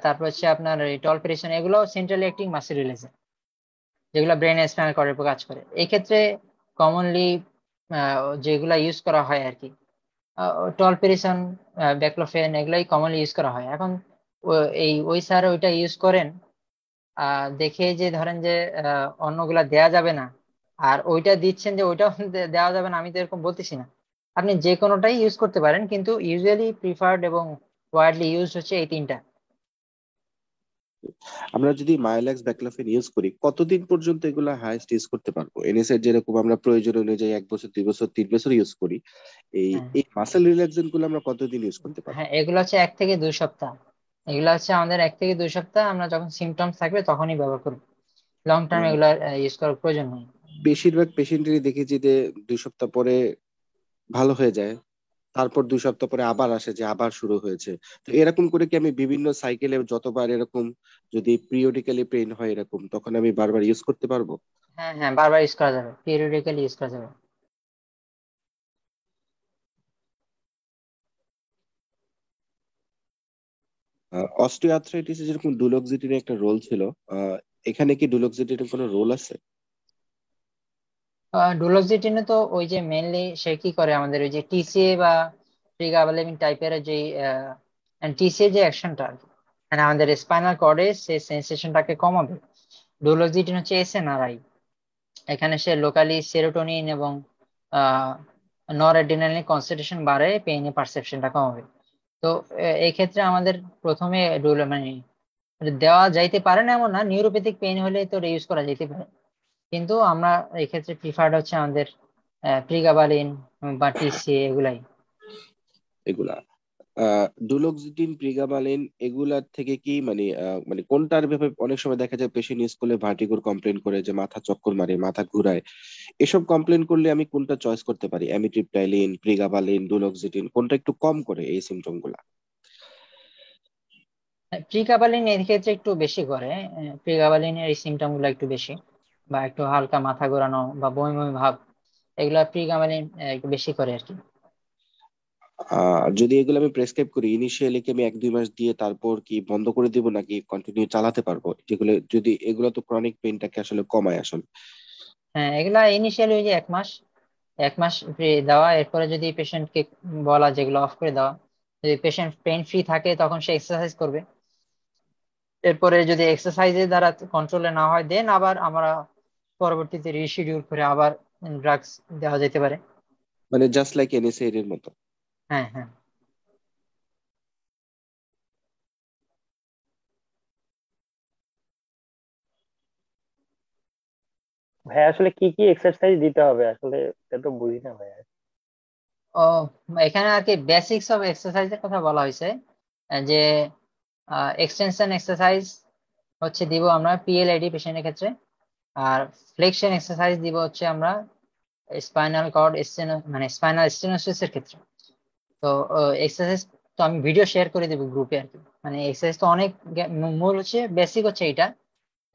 Speaker 1: তারপর হচ্ছে আপনার টলপেরিসন, এগুলো সেন্ট্রালি অ্যাক্টিং মাসেল রিল্যাক্সেন্ট যেগুলো ব্রেন এন্ড স্পাইনাল কর্ডের উপর কাজ করে। এই ক্ষেত্রে কমনলি যেগুলা ইউজ করা হয় আর কি, টলপেরিসন, ব্যাকলোফেন, এগুলাই কমনলি ইউজ করা হয়। এখন ওই স্যার ওইটা ইউজ করেন, দেখে যে ধরেন যে অন্যগুলা দেয়া যাবে না, আর ওইটা দিচ্ছেন যে ওইটাও দেওয়া যাবে না, আমি তো এরকম বলতেছি না। আপনি যে কোনোটাই ইউজ করতে পারেন, কিন্তু ইউজুয়ালি প্রিফার্ড এবং ওয়াইডলি ইউজ হচ্ছে এই তিনটা।
Speaker 2: আমরা যদি মায়োলাক্স, ব্যাকলোফেন ইউজ করি, কতদিন পর্যন্ত এগুলা হাইয়েস্ট ইউজ করতে পারবো? এনএসএর যেরকম আমরা প্রয়োজন অনুযায়ী 1 বছর, 2 বছর, 3 বছর ইউজ করি, এই
Speaker 1: হ্যাঁ,
Speaker 2: এই মাসেল রিল্যাক্সেন্ট গুলো আমরা কতদিন ইউজ করতে পারবো?
Speaker 1: হ্যাঁ, এগুলো হচ্ছে 1 থেকে 2 সপ্তাহ। এগুলো হচ্ছে আমাদের 1 থেকে 2 সপ্তাহ, আমরা যখন সিমটমস থাকবে তখনই ব্যবহার করবো। লং টার্ম
Speaker 2: উম,
Speaker 1: এগুলো ইউজ করার প্রয়োজন নেই।
Speaker 2: বেশিরভাগ পেশেন্টেরই দেখেছি যে 2 সপ্তাহ পরে ভালো হয়ে যায়, তারপর 2 সপ্তাহ পরে আবার আসে যে আবার শুরু হয়েছে। তো এরকম করে কি আমি বিভিন্ন সাইকেলে যতবার এরকম, যদি পিরিয়ডিক্যালি পেইন হয় এরকম, তখন আমি বারবার ইউজ করতে পারবো?
Speaker 1: হ্যাঁ, হ্যাঁ, বারবার ইউজ করা যাবে, পিরিয়ডিক্যালি ইউজ করা যাবে।
Speaker 2: অস্টিওআর্থ্রাইটিসে যেরকম ডুলোক্সিটিনের একটা রোল ছিল, আহ, এখানে কি ডুলোক্সিটিনের কোনো রোল আছে?
Speaker 1: ডুলোক্সিটিনে তো ওই যে মেনলি সে কি করে, আমাদের ওই যে টিসিএ বা প্রিগাবালেমিন টাইপের যে টিসিএ যে অ্যাকশনটা, মানে আমাদের স্পাইনাল কর্ডে সে সেন্সেশনটাকে কমাবে। ডুলোক্সিটিন হচ্ছে এসএনআরআই, এখানে সে লোকালি সেরোটোনিন এবং নরএড্রিনালিন কনসেন্ট্রেশন বাড়ে, পেইনের পারসেপশনটা কমাবে। তো এই ক্ষেত্রে আমাদের প্রথমে মানে দেওয়া যাইতে পারে না এমন না, নিউরোপ্যাথিক পেইন হলে তো ইউজ করা যেতে পারে, কিন্তু আমরা এই ক্ষেত্রে প্রিফার্ড হচ্ছে আমাদের প্রিগাবালিন বা টিসিএ এগুলাই।
Speaker 2: এগুলা ডুলোক্সিটিন, প্রিগাবালিন এগুলার থেকে কি মানে কোনটার ব্যাপারে অনেক সময় দেখা যায় পেশেন্ট স্কুলে ভার্টিগোর কমপ্লেন করে যে মাথা চক্কর মারে, মাথা ঘুরায়, এসব কমপ্লেন করলে আমি কোনটা চয়েস করতে পারি? অ্যামিট্রিপটাইলিন, প্রিগাবালিন, ডুলোক্সিটিন, কোনটা একটু কম করে এই সিমটম গুলা?
Speaker 1: প্রিগাবালিন এর ক্ষেত্রে একটু বেশি করে, প্রিগাবালিনের এই সিমটম গুলো একটু বেশি, বা একটু হালকা মাথা ঘোরানো বা বমি বমি ভাব, এগুলা প্রিগাবালিন একটু বেশি করে আর কি।
Speaker 2: যদি এগুলো আমি প্রেসক্রাইব করি, ইনিশিয়ালি কি আমি 1-2 মাস দিয়ে তারপর কি বন্ধ করে দিব, নাকি কন্টিনিউ চালাতে পারবো? যেগুলো যদি এগুলো তো ক্রনিক পেইনটাকে আসলে কমায় আসলে।
Speaker 1: হ্যাঁ, এগুলা ইনিশিয়ালি ওই যে 1 মাস, 1 মাস ফ্রি দেওয়া, এরপরে যদি পেশেন্টকে বলা যেগুলো অফ করে দেওয়া, যদি পেশেন্ট পেইন ফ্রি থাকে তখন সে এক্সারসাইজ করবে, এরপরে যদি এক্সারসাইজের দ্বারা কন্ট্রোলে না হয় দেন আবার আমরা পরবর্তীতে রিশিডিউল করে আবার ড্রাগস দেওয়া যেতে পারে।
Speaker 2: মানে জাস্ট লাইক এনএসএইড এর মতো?
Speaker 1: হ্যাঁ, হ্যাঁ।
Speaker 4: ভাই আসলে কি কি এক্সারসাইজ দিতে হবে আসলে, এটা তো বুঝি না ভাই।
Speaker 1: ও, এখানে আর কি বেসিক্স অফ এক্সারসাইজের কথা বলা হয়েছে, যে এক্সটেনশন এক্সারসাইজ হচ্ছে দিব আমরা পিএলআইডি পেশেন্টের ক্ষেত্রে, আর ফ্লেকশন এক্সারসাইজ দিব হচ্ছে আমরা স্পাইনাল কর্ড মানে স্পাইনাল স্টেনোসিস এর ক্ষেত্রে। তো এক্সারসাইজ তো আমি ভিডিও শেয়ার করে দেবো গ্রুপে আর কি, মানে এক্সারসাইজ তো অনেক, মূল হচ্ছে বেসিক হচ্ছে এটা।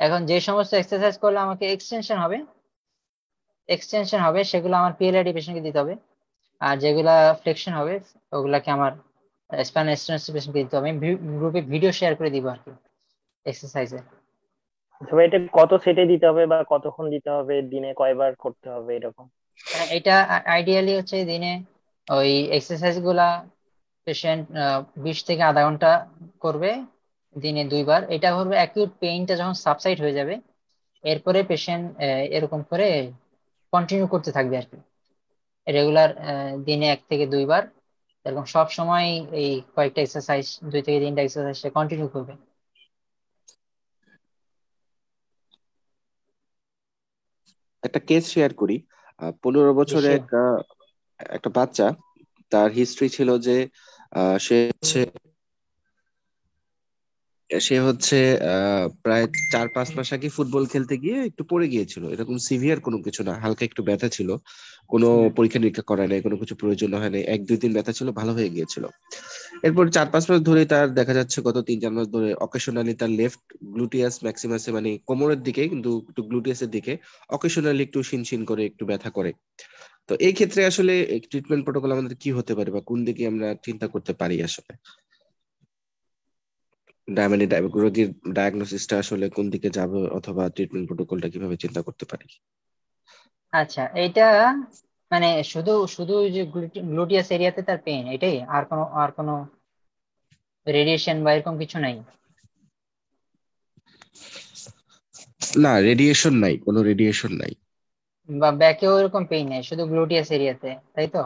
Speaker 1: এখন যে সমস্ত এক্সারসাইজ করলে আমাকে এক্সটেনশন হবে সেগুলো আমার পিএলআইডি পেশেন্টকে দিতে হবে, আর যেগুলা ফ্লেকশন হবে ওগুলাকে আমার স্পাইনাল স্টেনোসিস পেশেন্টকে দিতে হবে। আমি গ্রুপে ভিডিও শেয়ার করে দিব আর কি এক্সারসাইজের।
Speaker 4: আচ্ছা ভাই, এটা কত সেটে দিতে হবে বা কতক্ষণ দিতে হবে, দিনে কয়বার করতে হবে এরকম?
Speaker 1: এটা আইডিয়ালি হচ্ছে দিনে ওই এক্সারসাইজ গুলা পেশেন্ট 20 থেকে আধা ঘন্টা করবে, দিনে 2 বার। এটা করবে অ্যাকিউট পেইনটা যখন সাবসাইড হয়ে যাবে, এরপরে পেশেন্ট এরকম করে কন্টিনিউ করতে থাকবে আর কি, রেগুলার দিনে 1 থেকে 2 বার, এরকম সব সময় এই কয়েকটা এক্সারসাইজ, 2 থেকে 3টা এক্সারসাইজ কন্টিনিউ করবে।
Speaker 2: একটা কেস শেয়ার করি। 15 বছরে
Speaker 1: নিশ্চয়ই।
Speaker 2: একটা একটা বাচ্চা, তার হিস্ট্রি ছিল যে সে হচ্ছে সে হচ্ছে প্রায় 4-5 মাস আগে ফুটবল খেলতে গিয়ে একটু পড়ে গিয়েছিল। এরকম সিভিয়ার কোনো কিছু না, হালকা একটু ব্যথা ছিল, কোনো
Speaker 1: হুম।
Speaker 2: পরীক্ষা নিরীক্ষা করা নাই, কোনো কিছু প্রয়োজন হয় নাই, 1-2 দিন ব্যথা ছিল, ভালো হয়ে গিয়েছিল। এরপর 4-5 মাস ধরে তার দেখা যাচ্ছে, গত 3-4 মাস ধরে অকেশনালি তার লেফট গ্লুটিয়াস ম্যাক্সিমাসে, মানে কোমরের দিকে কিন্তু একটু গ্লুটিয়াসের দিকে অকেশনালি একটু শিনশিন করে, একটু ব্যথা করে। তো এই ক্ষেত্রে আসলে ট্রিটমেন্ট প্রোটোকল আমাদের কি হতে পারে, বা কোন দিকে আমরা চিন্তা করতে পারি আসলে? মানে রোগীর ডায়াগনোসিসটা আসলে কোন দিকে যাবে, অথবা ট্রিটমেন্ট প্রোটোকলটা কিভাবে চিন্তা করতে পারি?
Speaker 1: আচ্ছা, এইটা মানে শুধু শুধু ওই যে গ্লুটিয়াস এরিয়াতে তার পেইন, এটাই? আর কোনো রেডিয়েশন বা এরকম কিছু নাই?
Speaker 2: না, রেডিয়েশন নাই, কোনো রেডিয়েশন নাই।
Speaker 1: বা ব্যাকেও এরকম পেইন নেই, শুধু গ্লুটিয়াস এরিয়াতে, তাই তো?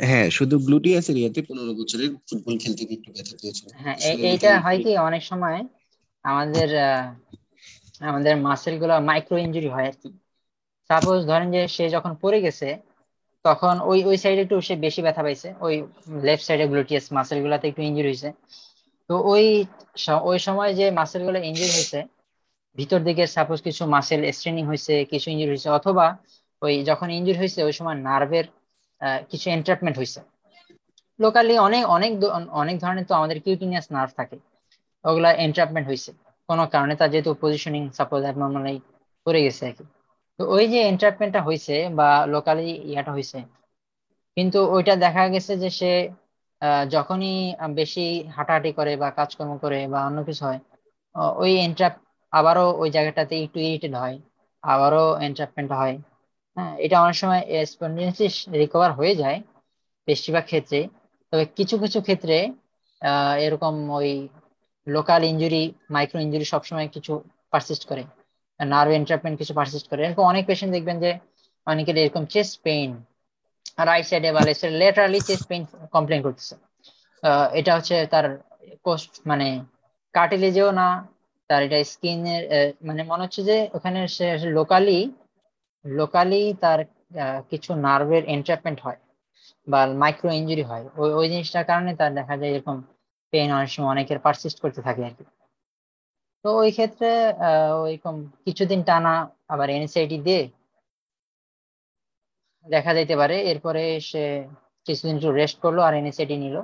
Speaker 2: হ্যাঁ, শুধু গ্লুটিয়াস এরিয়াতে 15 বছরের ফুটবল খেলতে গিয়ে একটু ব্যথা পেয়েছিল।
Speaker 1: হ্যাঁ,
Speaker 2: আসলে
Speaker 1: এইটা হয় কি অনেক সময় আমাদের আমাদের মাসেল গুলো মাইক্রো ইনজুরি হয় আর কি। সাপোজ ধরেন যে সে যখন পড়ে গেছে, তখন ওই ওই সাইডে একটু সে বেশি ব্যথা পাইছে, ওই লেফট সাইডে গ্লুটিয়াস মাসেল গুলাতে একটু ইনজুরি হয়েছে। তো ওই সময় যে মাসেল গুলো ইনজুরি হয়েছে, ভিতর দিকে সাপোজ কিছু মাসেল স্ট্রেনিং হয়েছে, কিছু ইনজুরি হয়েছে, অথবা ওই যখন ইনজুরি হয়েছে ওই সময় নার্ভের কিছু এন্ট্রাপমেন্ট হয়েছে। লোকালি অনেক অনেক অনেক ধরনের তো আমাদের কিউটিনিয়াস নার্ভ থাকে, ওগুলা এন্ট্রাপমেন্ট হয়েছে কোনো কারণে, তার যেহেতু পজিশনিং সাপোজ অ্যাবনর্মালি পড়ে গেছে আর কি। তো ওই যে এন্ট্রাপমেন্টটা হয়েছে বা লোকালি ইয়াটা হয়েছে, কিন্তু ওইটা দেখা গেছে যে সে যখনই বেশি হাঁটাহাঁটি করে বা কাজকর্ম করে বা অন্য কিছু হয়, ওই এন্ট্রাপ আবারও ওই জায়গাটাতে একটু ইরিটেড হয়, আবারও এন্ট্রাপমেন্ট হয়। হ্যাঁ, এটা অনেক সময় স্পন্ডিলোসিস রিকভার হয়ে যায় বেশিরভাগ ক্ষেত্রে। তবে কিছু কিছু ক্ষেত্রে এরকম ওই লোকাল ইনজুরি, মাইক্রো ইনজুরি সবসময় কিছু পারসিস্ট করে, নার্ভ এন্ট্রাপমেন্ট কিছু পারসিস্ট করে। এরকম অনেক পেশেন্ট দেখবেন যে অনেকের এরকম চেস্ট পেইন রাইট সাইডে বা লেফট সাইডে লেটারালি চেস্ট পেইন কমপ্লেন করতেছে। এটা হচ্ছে তার কোস্ট মানে কার্টিলেজেও না, তার এটা স্কিনের মানে মনে হচ্ছে যে ওখানে সে লোকালি লোকালি তার কিছু নার্ভের এন্ট্রাপমেন্ট হয় বা মাইক্রো ইনজুরি হয়, ওই ওই জিনিসটার কারণে তার দেখা যায় এরকম পেইন অনেক সময় অনেকের পারসিস্ট করতে থাকে আর কি। তো ওই ক্ষেত্রে ওইরকম কিছুদিন টানা আবার এনএসআইডি দিয়ে দেখা যাইতে পারে, এরপরে সে কিছুদিন একটু রেস্ট করলো আর এনএসআইডি নিল,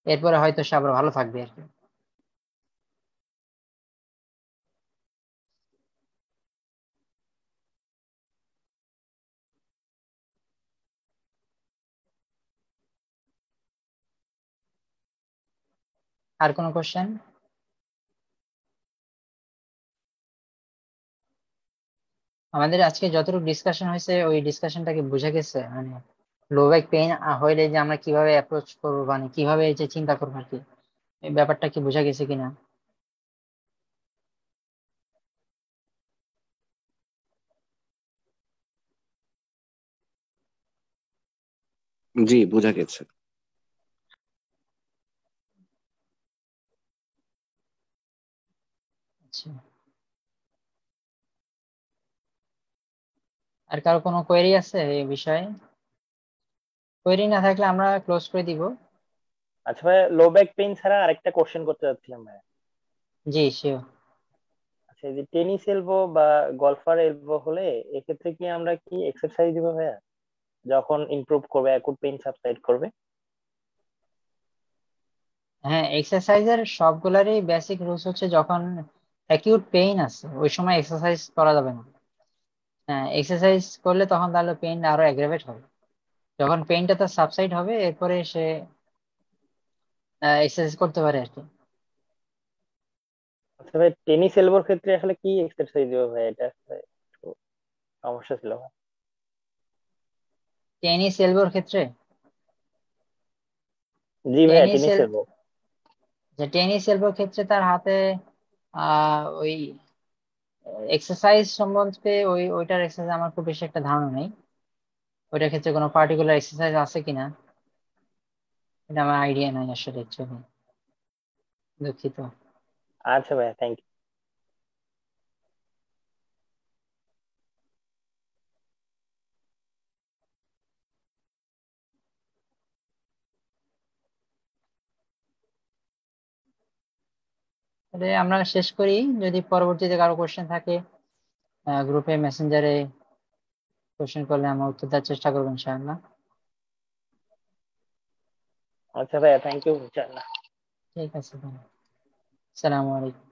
Speaker 1: এরপরে হয়তো সে আবার ভালো থাকবে আর কি। আর কোনো কোশ্চেন? আমাদের আজকে যতটুকু ডিসকাশন হয়েছে ওই ডিসকাশনটাকে বুঝে গেছে, মানে লো ব্যাক পেইন হইলে যে আমরা কিভাবে অ্যাপ্রোচ করবো, মানে কিভাবে এই যে চিন্তা করবো আর কি, এই ব্যাপারটা কি বুঝা গেছে কিনা?
Speaker 2: জি, বোঝা গেছে।
Speaker 1: আচ্ছা, আর কারো কোনো কোয়েরি আছে এই বিষয়ে? কোয়েরি না থাকলে আমরা ক্লোজ করে দিব।
Speaker 4: আচ্ছা ভাই, লো ব্যাক পেইন ছাড়া আরেকটা কোশ্চেন করতে চাচ্ছিলাম ভাই।
Speaker 1: জি শিওর।
Speaker 4: আচ্ছা, এই যে টেনিস এলবো বা গলফার এলবো হলে এক্ষেত্রে কি আমরা কি এক্সারসাইজ দিব ভাইয়া, যখন ইমপ্রুভ করবে, অ্যাকুট পেইন সাবসাইড করবে?
Speaker 1: হ্যাঁ, এক্সারসাইজের সবগুলারই বেসিক রুলস হচ্ছে যখন অ্যাকিউট পেইন আছে ওই সময় এক্সারসাইজ করা যাবে না। হ্যাঁ, এক্সারসাইজ করলে তখন তাহলে পেইন আরো অ্যাগ্রাভেট হবে। যখন পেইনটা তার সাবসাইড হবে এরপরে সে এক্সারসাইজ করতে পারে আর কি।
Speaker 4: আচ্ছা ভাই, টেনিস এলবোর ক্ষেত্রে আসলে কি এক্সারসাইজ দিব ভাই, এটা আসলে একটু সমস্যা ছিল ভাই।
Speaker 1: টেনিস এলবোর ক্ষেত্রে
Speaker 4: জি ভাইয়া,
Speaker 1: টেনিস
Speaker 4: টেনিস
Speaker 1: এল
Speaker 4: এলবো।
Speaker 1: টেনিস এলবোর ক্ষেত্রে তার হাতে ওই এক্সারসাইজ সম্বন্ধে ওইটার এক্সারসাইজ আমার খুব বেশি একটা ধারণা নেই। ওইটার ক্ষেত্রে কোনো পার্টিকুলার এক্সারসাইজ আছে কিনা এটা আমার আইডিয়া নাই আসলে, অ্যাকচুয়ালি দুঃখিত।
Speaker 4: আচ্ছা ভাইয়া, থ্যাংক ইউ।
Speaker 1: তাহলে আমরা শেষ করি, যদি পরবর্তীতে কারো কোশ্চেন থাকে গ্রুপে মেসেঞ্জারে কোশ্চেন করলে আমরা উত্তর দেওয়ার চেষ্টা করবো ইনশাআল্লাহ।
Speaker 4: আচ্ছা ভাইয়া, থ্যাংক ইউ।
Speaker 1: ঠিক আছে, আসসালামু আলাইকুম।